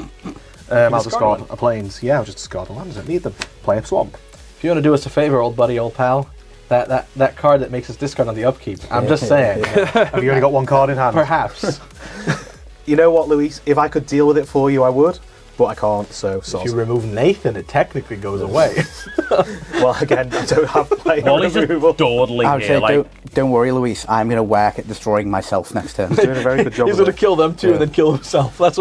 I'll discard a plains. Yeah, I'll just discard the lands. I don't need them. Play a Swamp. If you want to do us a favor, old buddy, old pal, that card that makes us discard on the upkeep. I'm just saying. Have you only got 1 card in hand? Perhaps. You know what, Luis? If I could deal with it for you, I would. But I can't, so If you remove Nathan, it technically goes away. well, again, I don't have player Wally's just removal. dawdling I would here, say, like... don't worry, Luis. I'm going to work at destroying myself next turn. Doing a very good job He's of going to it. kill them too and then kill himself. That's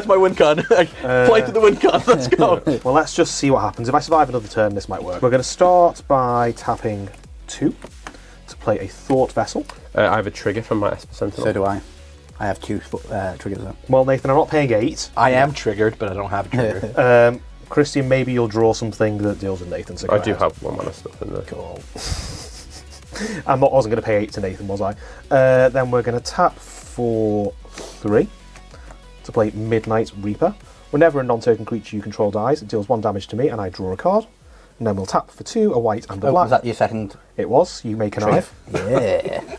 my win con. Play to the win con. Let's go. Well, let's just see what happens. If I survive another turn, this might work. We're going to start by tapping 2 to play a Thought Vessel. I have a trigger from my Esper Sentinel. So do I. I have 2 triggers though. Well, Nathan, I'm not paying 8. I am triggered, but I don't have a trigger. Christian, maybe you'll draw something that deals with Nathan. So go I do ahead. have 1 mana stuff in there. Cool. I wasn't going to pay 8 to Nathan, was I? Then we're going to tap for 3 to play Midnight Reaper. Whenever a non-token creature you control dies, it deals 1 damage to me, and I draw a card. And then we'll tap for 2, a white and a black. Was that your second? It was. You make a knife. Yeah.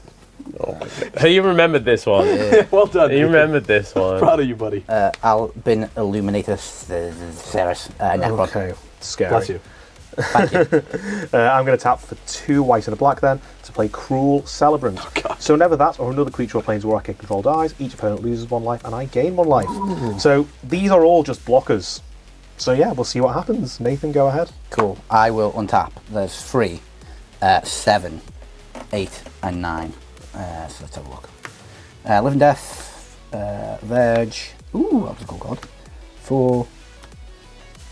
Oh my god. You remembered this one. Well done. You remembered this one. Proud of you, buddy. Albin Illuminatus Ceres Necron. Okay, scary. Bless you. Thank you. I'm going to tap for 2 white and a black then to play Cruel Celebrant. So whenever that or another creature or planeswalker I can control dies, each opponent loses 1 life and I gain 1 life. So these are all just blockers. So yeah, we'll see what happens. Nathan, go ahead. Cool. I will untap. There's 3, 7, 8, and 9. So let's have a look. Living Death, Verge. Ooh, that was a cool card. 4.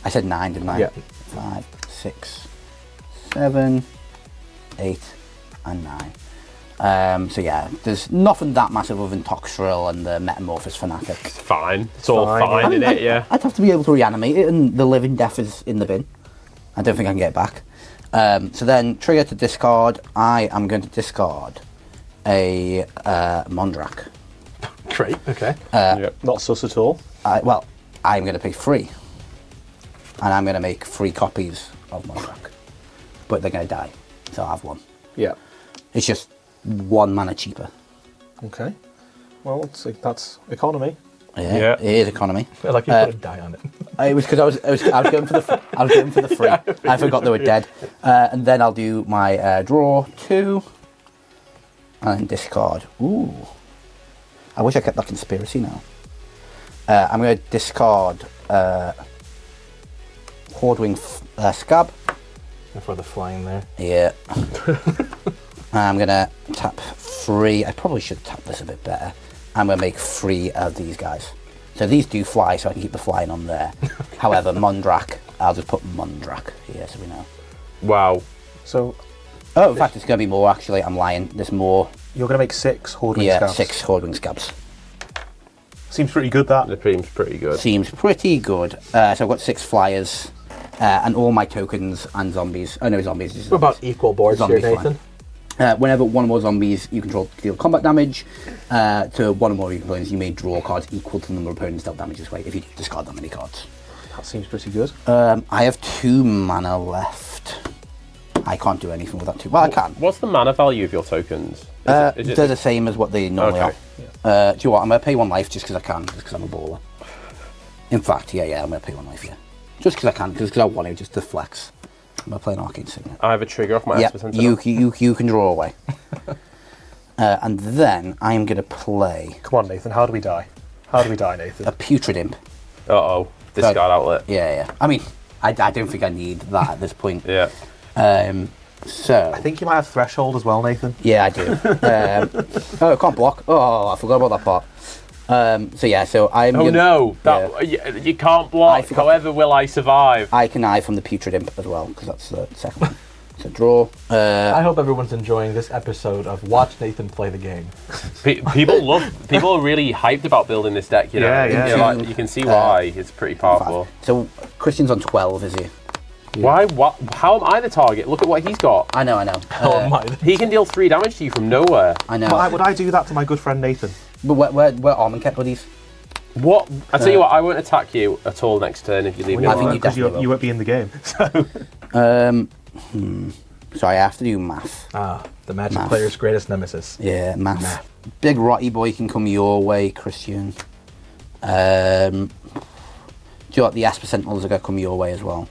I said 9, didn't I? Yeah. 5, 6, 7, 8, and 9. So yeah, there's nothing that massive other than Toxrill and the Metamorphosis Fanatic. It's fine. It's all Fine, fine, isn't it? Yeah. I'd have to be able to reanimate it, and the Living Death is in the bin. I don't think I can get it back. So then, trigger to discard. I am going to discard a Mondrak. Great. Okay. Not sus at all. Well, I'm going to pay 3. And I'm going to make 3 copies of Mondrak. But they're going to die. So I'll have 1. Yeah. It's just 1 mana cheaper. Okay. Well, that's economy. Yeah. It is economy. I feel like you put a die on it. It was because I was going for the 3. I forgot they were dead. And then I'll do my draw 2. And then discard. Ooh. I wish I kept that conspiracy now. I'm going to discard Hordwing Scab. For the flying there. Yeah. I'm going to tap 3. I probably should tap this a bit better. I'm going to make 3 of these guys. So these do fly, so I can keep the flying on there. However, Mondrak, I'll just put Mondrak here so we know. Wow. So Oh, in fact, it's going to be more, actually. I'm lying. There's more. you're going to make 6 Hordewing Yeah, Scabs. 6 Hordewing Scabs. Seems pretty good, that. The seems pretty good. Seems pretty good. So I've got 6 flyers, and all my tokens and zombies. Oh, no, zombies. We're about equal boards here, Zombie flying. Nathan. Whenever one or more zombies you control deal combat damage to one or more of your opponents, you may draw cards equal to the number of opponents dealt damage this way if you discard that many cards. That seems pretty good. I have 2 mana left. I can't do anything with that 2. Well, I can. What's the mana value of your tokens? They're the same as what they normally Okay. are. Do you know what? I'm going to pay 1 life just because I can, just because I'm a baller. In fact, yeah, I'm going to pay 1 life, yeah. Just because I can, because I want to, just to flex. I'm going to play an Arcane Signet. I have a trigger off my Yeah, Esper Sentinel. you can draw away. And then I'm going to play Come on, Nathan. How do we die? How do we die, Nathan? a Putrid Imp. Uh-oh. Discard outlet. Yeah. I mean, I don't think I need that at this point. Yeah. So, I think you might have Threshold as well, Nathan. yeah, I do. Oh, I can't block. Oh, I forgot about that part. So I'm Oh gonna, no! yeah. You can't block. forgot- However, will I survive? I can eye from the Putrid Imp as well, because that's the second one. So draw. I hope everyone's enjoying this episode of Watch Nathan Play the Game. People are really hyped about building this deck. You know, Yeah. You can see why it's pretty powerful. So Christian's on 12, is he? Why? What? How am I the target? Look at what he's got. I know. Oh my! He can deal 3 damage to you from nowhere. I know. Would I do that to my good friend Nathan? But we're Armand kept buddies. What? I tell you what, I won't attack you at all next turn if you leave me I think alone. you Because definitely will. you won't be in the game. Sorry, I have to do math. The Magic Math. player's greatest nemesis. Yeah, math. Big Rotty boy can come your way, Christian. Do you know what? The Esper Sentinels are going to come your way as well.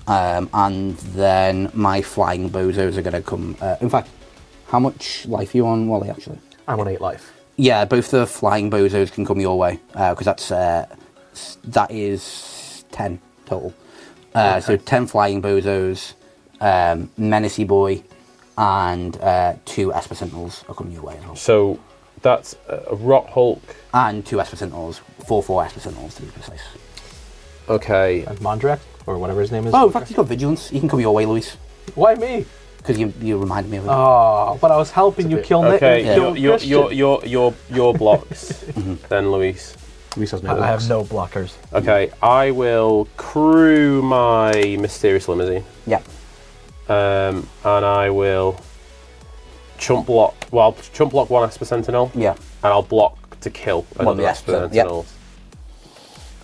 And then my Flying Bozos are going to come... in fact, how much life are you on, Wally, actually? I'm on 8 life. Yeah, both the Flying Bozos can come your way, because that is 10 total. So 10 Flying Bozos, Menacey Boy, and 2 Esper Sentinels are coming your way as well. So that's a Rot Hulk. And 2 Esper Sentinels, 4 Esper Sentinels to be precise. Okay. And Mondrak, or whatever his name is. Oh, in fact, he's got Vigilance. He can come your way, Luis, Why me? because you reminded me of it. Oh, but I was helping you kill Okay. Nathan. Your blocks. Then Luis. Luis has no I have blocks. no blockers. Okay. I will crew my Mysterious Limousine. Yeah. And I will chump block. Well, I'll chump block 1 Esper Sentinel. Yeah. And I'll block to kill another the Esper Esper, yep. Sentinels.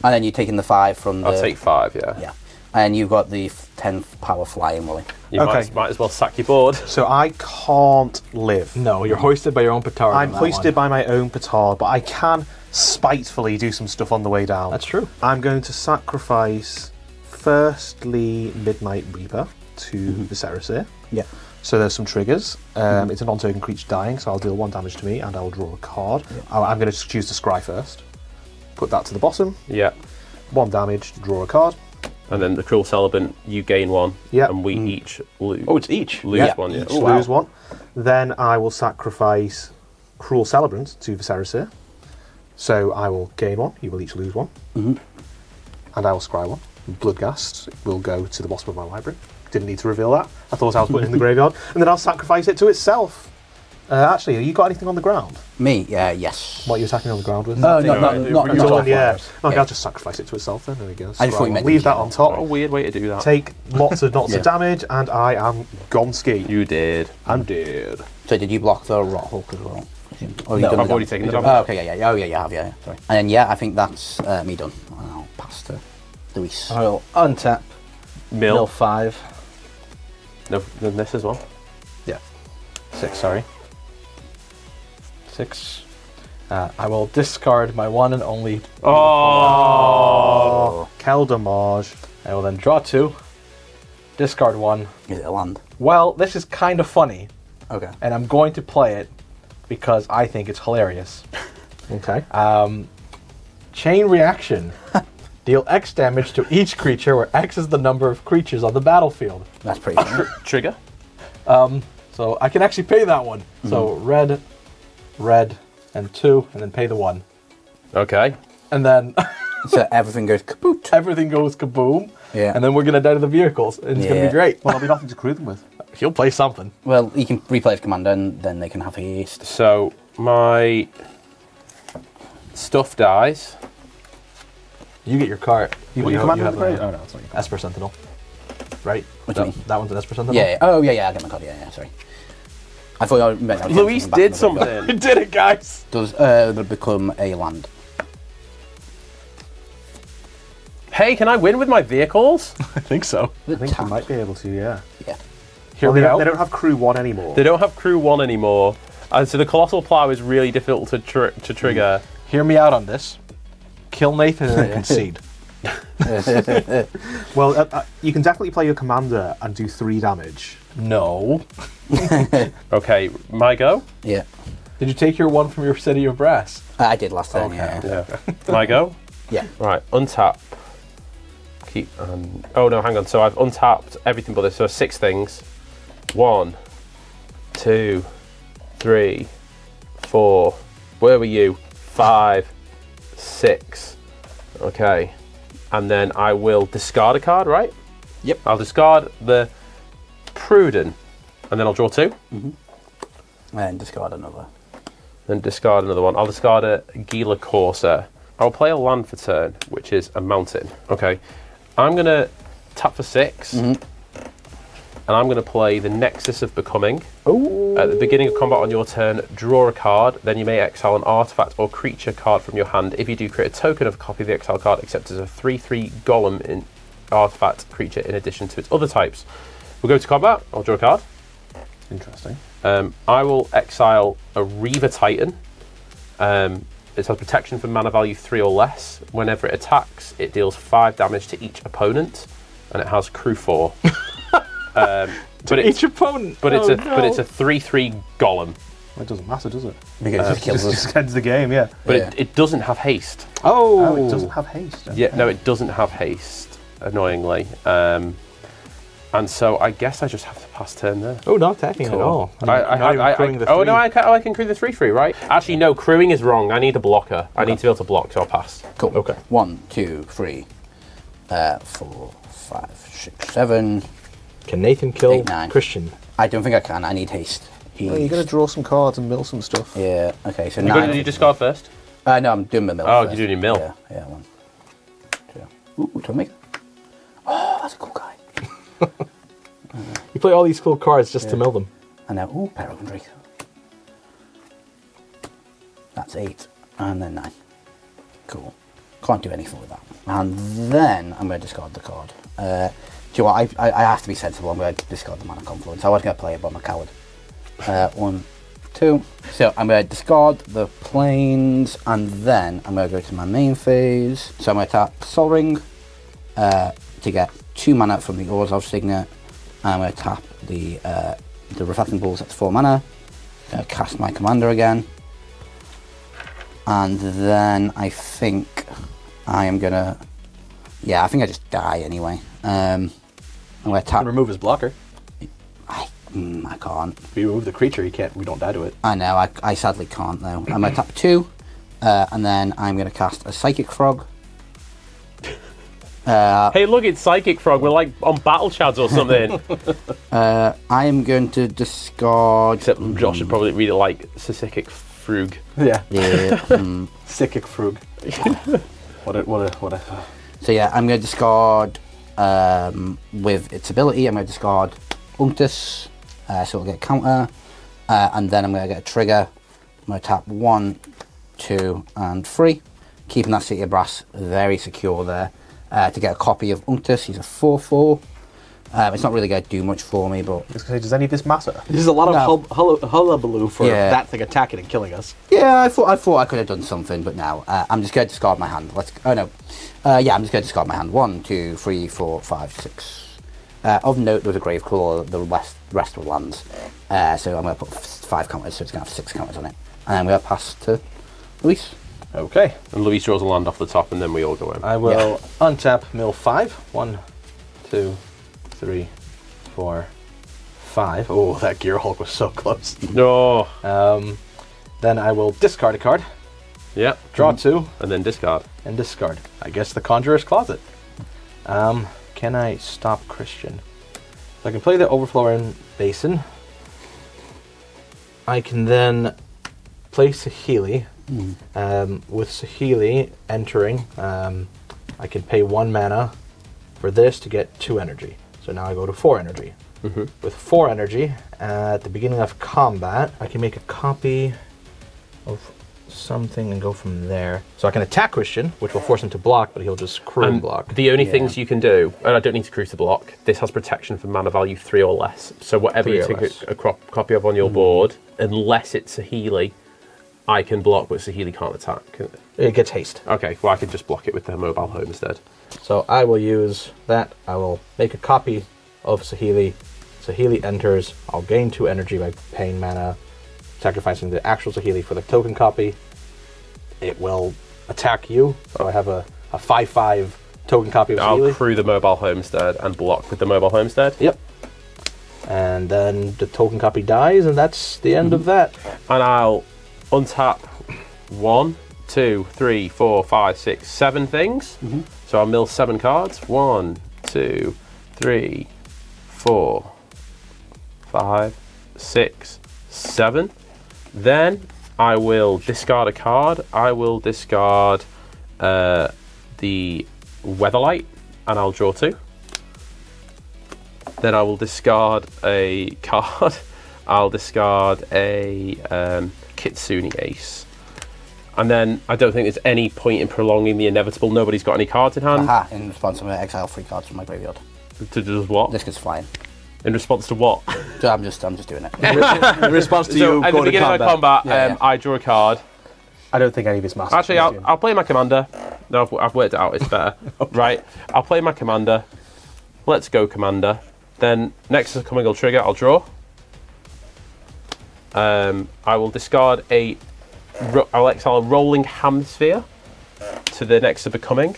And then you're taking the 5 from the... I'll take 5. Yeah. Yeah. And you've got the 10 power flying, Wally. You Okay. might as well sack your board. So I can't live. No, you're hoisted by your own petard. I'm on that hoisted one. by my own petard, but I can spitefully do some stuff on the way down. That's true. I'm going to sacrifice, firstly, Midnight Reaper to Viserys. Yeah. So there's some triggers. It's a non-token creature dying, so I'll deal 1 damage to me, and I'll draw a card. I'm going to choose to scry first. Put that to the bottom. Yeah. 1 damage, draw a card. And then the Cruel Celebrant, you gain 1. Yep. And we each lose. Oh, it's each. Lose Yeah. 1. Yeah. Each Oh, lose 1. Then I will sacrifice Cruel Celebrant to Viserys. So I will gain 1. You will each lose 1. Mm-hmm. And I will scry 1. Bloodghast will go to the bottom of my library. Didn't need to reveal that. I thought I was putting it in the graveyard. And then I'll sacrifice it to itself. Actually, have you got anything on the ground? Me? Yes. What are you attacking on the ground with? Oh, think not you're not It's all in the air. flyers. Okay, Yeah. I'll just sacrifice it to itself then. There we go. I just thought you meant Leave that in on What a top. weird way to do that. Take lots and lots Yeah. of damage, and I am Gonski. You did. I'm dead. So did you block the Rot Hulk as well? Or No, done I've the already damage? taken the Oh, damage. okay, yeah. Oh, yeah, you have, yeah. Sorry. And then, I think that's me done. And I'll pass to Luis. I will untap. Mill Mill. 5. No, then this as well. Yeah. 6, sorry. 6. I will discard my one and only. Oh. Keldamage. I will then draw 2. Discard 1. Is it a land? Well, this is kind of funny, Okay. and I'm going to play it because I think it's hilarious. Okay. Chain reaction. Deal X damage to each creature where X is the number of creatures on the battlefield. That's pretty funny. Trigger. So I can actually pay that one. So red, and 2, and then pay the 1. Okay. and then So everything goes kaboot. everything goes kaboom. Yeah. And then we're going to die to the vehicles, and it's going to Yeah. be great. Well, there'll be nothing to crew them with. He'll play something. Well, you can replay as commander, and then they can have haste. So my stuff dies. You get your cart. You want your commander with the grade? Oh, no, it's not your commander. Esper Sentinel. Right? What do you mean? That one's an Esper Sentinel? Yeah. Oh, yeah. I get my card. Yeah. Sorry. I thought you meant. Luis did something. We did it, guys! Does become a land? Hey, can I win with my vehicles? I think so. I think you might be able to, yeah. Yeah. Hear Well, me they out. don't have crew 1 anymore. They don't have crew 1 anymore. And so the Colossal Plough is really difficult to trigger. Hear me out on this. Kill Nathan and then concede. Well, you can definitely play your commander and do 3 damage. No. Okay, my go? Yeah. Did you take your one from your City of Brass? I did last time. Okay. Yeah. Yeah. My go? Yeah. Right, untap. Keep. Oh no, hang on. So I've untapped everything but this. So 6 things. 1, 2, 3, 4. Where were you? 5, 6. Okay. And then I will discard a card, right? Yep. I'll discard the Prudent. And then I'll draw 2. And discard another. Then discard another one. I'll discard a Gila Corsa. I'll play a land for turn, which is a mountain. Okay. I'm going to tap for 6. And I'm going to play the Nexus of Becoming. Oh. At the beginning of combat on your turn, draw a card. Then you may exile an artifact or creature card from your hand. If you do, create a token of a copy of the exile card, except as a 3/3 golem in artifact creature in addition to its other types. We'll go to combat. I'll draw a card. Interesting. I will exile a Reaver Titan. It has protection for mana value 3 or less. Whenever it attacks, it deals 5 damage to each opponent, and it has crew 4. But Each opponent. But it's a 3/3 golem. Well, it doesn't matter, does it? Because it kills us. Just ends the game, yeah. But Yeah. it doesn't have haste. Oh, it doesn't have haste. Yeah, no, it doesn't have haste. Annoyingly, and so I guess I just have to pass turn there. Oh, not attacking at all. I I can crew the 3/3, right? Actually, no, crewing is wrong. I need a blocker. I need to be able to block, so I'll pass. Cool. Okay. 1, 2, 3, 4, 5, 6, 7. Can Nathan kill 8, 9. Christian? I don't think I can. I need haste. Well, you're going to draw some cards and mill some stuff. Yeah. Okay. So You 9. going to do discard first? No, I'm doing my mill. Oh, first. you're doing your mill. Yeah. Yeah. 1, 2. Ooh, do I make? Oh, that's a cool guy. You play all these cool cards just to mill them. And now, ooh, Peregrine Drake. That's 8. And then 9. Cool. Can't do anything with that. And then I'm going to discard the card. Do you know what? I have to be sensible. I'm going to discard the Mana Confluence. I was going to play it, but I'm a coward. 1, 2. So I'm going to discard the planes, and then I'm going to go to my main phase. So I'm going to tap Sol Ring to get 2 mana from the Orzhov Signet. I'm going to tap the Reflecting Balls, that's 4 mana. Cast my commander again. And then I think I am going to... Yeah, I think I just die anyway. I'm going to tap... And remove his blocker. I can't. If you remove the creature, we don't die to it. I know, I sadly can't though. I'm going to tap 2, and then I'm going to cast a Psychic Frog. Hey, look, it's Psychic Frog. We're like on Battle Chads or something. I am going to discard... Except Josh should probably read it like Psychic Frug. Yeah. Yeah. Psychic Frug. What a. So yeah, I'm going to discard, with its ability, I'm going to discard Unctus, so it'll get counter, and then I'm going to get a trigger. I'm going to tap 1, 2, and 3, keeping that City of Brass very secure there. To get a copy of Unctus, he's a 4/4. It's not really going to do much for me, but... I was going to say, does any of this matter? There's a lot of No. hullabaloo for Yeah. that thing attacking and killing us. Yeah, I thought I could have done something, but no. I'm just going to discard my hand. I'm just going to discard my hand. 1, 2, 3, 4, 5, 6. Of note, there's a Graveclaw, the rest of the lands. So I'm going to put 5 counters, so it's going to have 6 counters on it. And I'm going to pass to Luis. Okay. And Luis draws a land off the top, and then we all go in. I will untap mill 5. 1, 2, 3, 4, 5. Oh, that Gear Hulk was so close. No. Then I will discard a card. Yep. Draw 2. And then discard. And discard. I guess the Conjurer's Closet. Can I stop Christian? So I can play the Overflowing Basin. I can then play Saheeli. With Saheeli entering, I can pay 1 mana for this to get 2 energy. So now I go to 4 energy. With 4 energy, at the beginning of combat, I can make a copy of something and go from there. So I can attack Christian, which will force him to block, but he'll just crew block. The only things you can do, and I don't need to crew to block, this has protection for mana value 3 or less. So whatever you take a copy of on your board, unless it's Saheeli, I can block, but Saheeli can't attack. It gets haste. Okay, well I can just block it with the mobile home instead. So I will use that. I will make a copy of Saheeli. Saheeli enters. I'll gain 2 energy by paying mana, sacrificing the actual Saheeli for the token copy. It will attack you. So I have a 5/5 token copy of Saheeli. I'll crew the mobile homestead and block with the mobile homestead. Yep. And then the token copy dies, and that's the end of that. And I'll untap 1, 2, 3, 4, 5, 6, 7 things. So I'll mill 7 cards. 1, 2, 3, 4, 5, 6, 7. Then I will discard a card. I will discard the Weatherlight, and I'll draw 2. Then I will discard a card. I'll discard a Kitsune Ace. And then I don't think there's any point in prolonging the inevitable. Nobody's got any cards in hand. Aha, in response, I'm going to exile 3 cards from my graveyard. To do what? This gets flying. In response to what? So I'm just doing it. In response to So you at the going to beginning of combat. combat, I draw a card. I don't think any of his masters. Actually, I'll play my commander. No, I've worked it out. It's better. Right. I'll play my commander. Let's go, commander. Then next is a coming will trigger. I'll draw. I will discard I'll exile a Rolling Hamsphere to the next of becoming.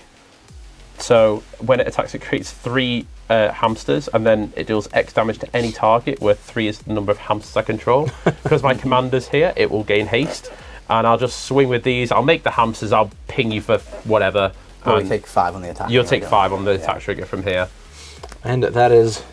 So when it attacks, it creates 3 hamsters, and then it deals X damage to any target, where 3 is the number of hamsters I control. Because my commander's here, it will gain haste, and I'll just swing with these. I'll make the hamsters. I'll ping you for whatever. Well, we take 5 on the attack. You'll take 5 on the attack trigger from here. And that is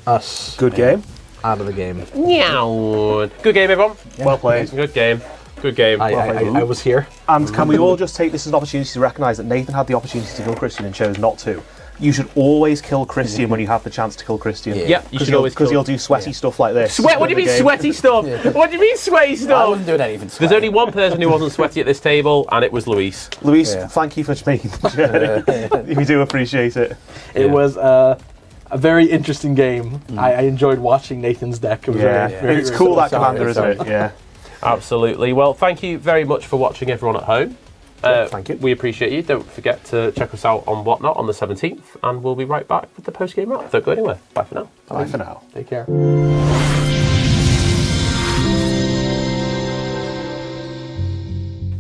us. Good game. Out of the game. Meow. Good game, everyone. Well played. Good game. Good game. I was here. And can we all just take this as an opportunity to recognise that Nathan had the opportunity to kill Christian and chose not to? You should always kill Christian when you have the chance to kill Christian. Yeah, you should always because kill. he'll do sweaty stuff like this. Sweat? What do you mean sweaty stuff? What do you mean sweaty I stuff? wasn't doing anything sweaty. There's only one person who wasn't sweaty at this table, and it was Luis. Luis, thank you for making the journey. We do appreciate it. It was a very interesting game. I enjoyed watching Nathan's deck. It was very It's cool that solid, commander, isn't it? Yeah. Absolutely. Well, thank you very much for watching, everyone at home. Thank you. We appreciate you. Don't forget to check us out on Whatnot on the 17th, and we'll be right back with the post-game wrap. Don't go anywhere. Bye for now. Bye for now. Take care.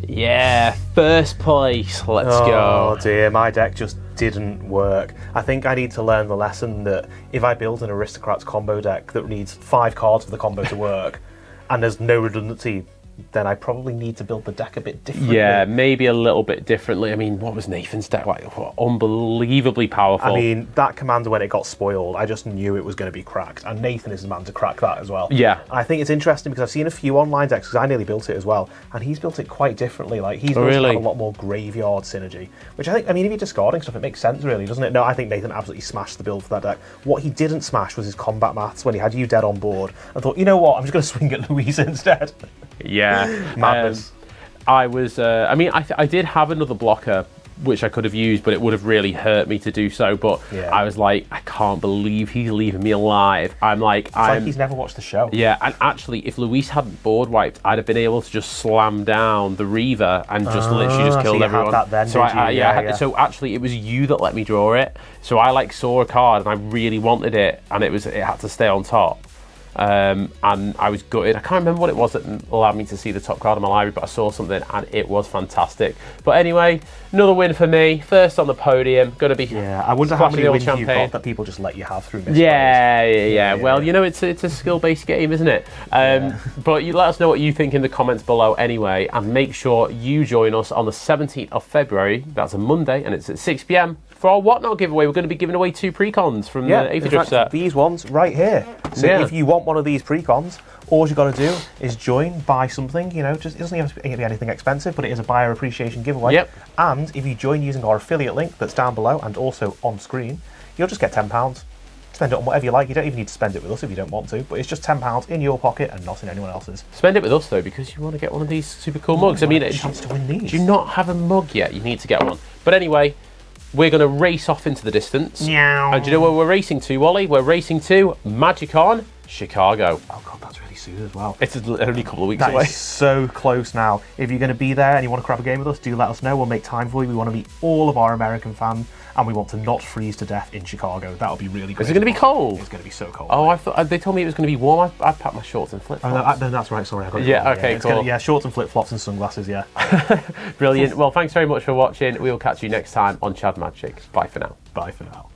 Yeah, first place. Let's go. Oh dear, my deck just didn't work. I think I need to learn the lesson that if I build an Aristocrats combo deck that needs 5 cards for the combo to work, and there's no redundancy, then I probably need to build the deck a bit differently. Yeah, maybe a little bit differently. I mean, what was Nathan's deck like? Unbelievably powerful. I mean, that commander, when it got spoiled, I just knew it was going to be cracked. And Nathan is the man to crack that as well. Yeah. I think it's interesting because I've seen a few online decks, because I nearly built it as well, and he's built it quite differently. Like, he's built it to have a lot more graveyard synergy, which I mean, if you're discarding stuff, it makes sense, really, doesn't it? No, I think Nathan absolutely smashed the build for that deck. What he didn't smash was his combat maths when he had you dead on board. I thought, you know what, I'm just going to swing at Louise instead. Yeah. Madness. I was, I did have another blocker which I could have used, but it would have really hurt me to do so. But I was like, I can't believe he's leaving me alive. I'm like, It's like he's never watched the show. Yeah, and actually, if Luis hadn't board wiped, I'd have been able to just slam down the Reaver and just literally just killed so you everyone. had that then, so did you? So actually, it was you that let me draw it. So I saw a card and I really wanted it, and it had to stay on top. and I was gutted. I can't remember what it was that allowed me to see the top card of my library, but I saw something and it was fantastic. But anyway, another win for me. First on the podium. Going to be I wonder how splashing many the old wins you've champagne. got that people just let you have through misplays. Yeah. Well, you know, it's a skill-based game, isn't it? But you let us know what you think in the comments below anyway, and make sure you join us on the 17th of February. That's a Monday, and it's at 6 p.m. for our Whatnot giveaway. We're going to be giving away 2 precons from the Aetherdrift set. These ones right here. So if you want one of these precons, all you got to do is join, buy something. You know, just it doesn't have to be anything expensive, but it is a buyer appreciation giveaway. Yep. And if you join using our affiliate link that's down below and also on screen, you'll just get £10. Spend it on whatever you like. You don't even need to spend it with us if you don't want to, but it's just £10 in your pocket and not in anyone else's. Spend it with us though, because you want to get one of these super cool mugs. I mean, A chance to win these. do you not have a mug yet? You need to get one. But anyway, we're going to race off into the distance. Meow. And do you know where we're racing to, Wally? We're racing to MagicCon Chicago. Oh god, that's really soon as well. It's only a couple of weeks That away. is so close now. If you're going to be there and you want to grab a game with us, do let us know. We'll make time for you. We want to meet all of our American fans, and we want to not freeze to death in Chicago. That'll be really great. Is it going to be cold? It's going to be so cold. Oh, I thought they told me it was going to be warm. I packed my shorts and flip Oh, flops. no, that's right. Sorry, I got it. Yeah, wrong. okay, It's cool. gonna, shorts and flip flops and sunglasses. Yeah. Brilliant. Well, thanks very much for watching. We will catch you next time on Chad Magic. Bye for now. Bye for now.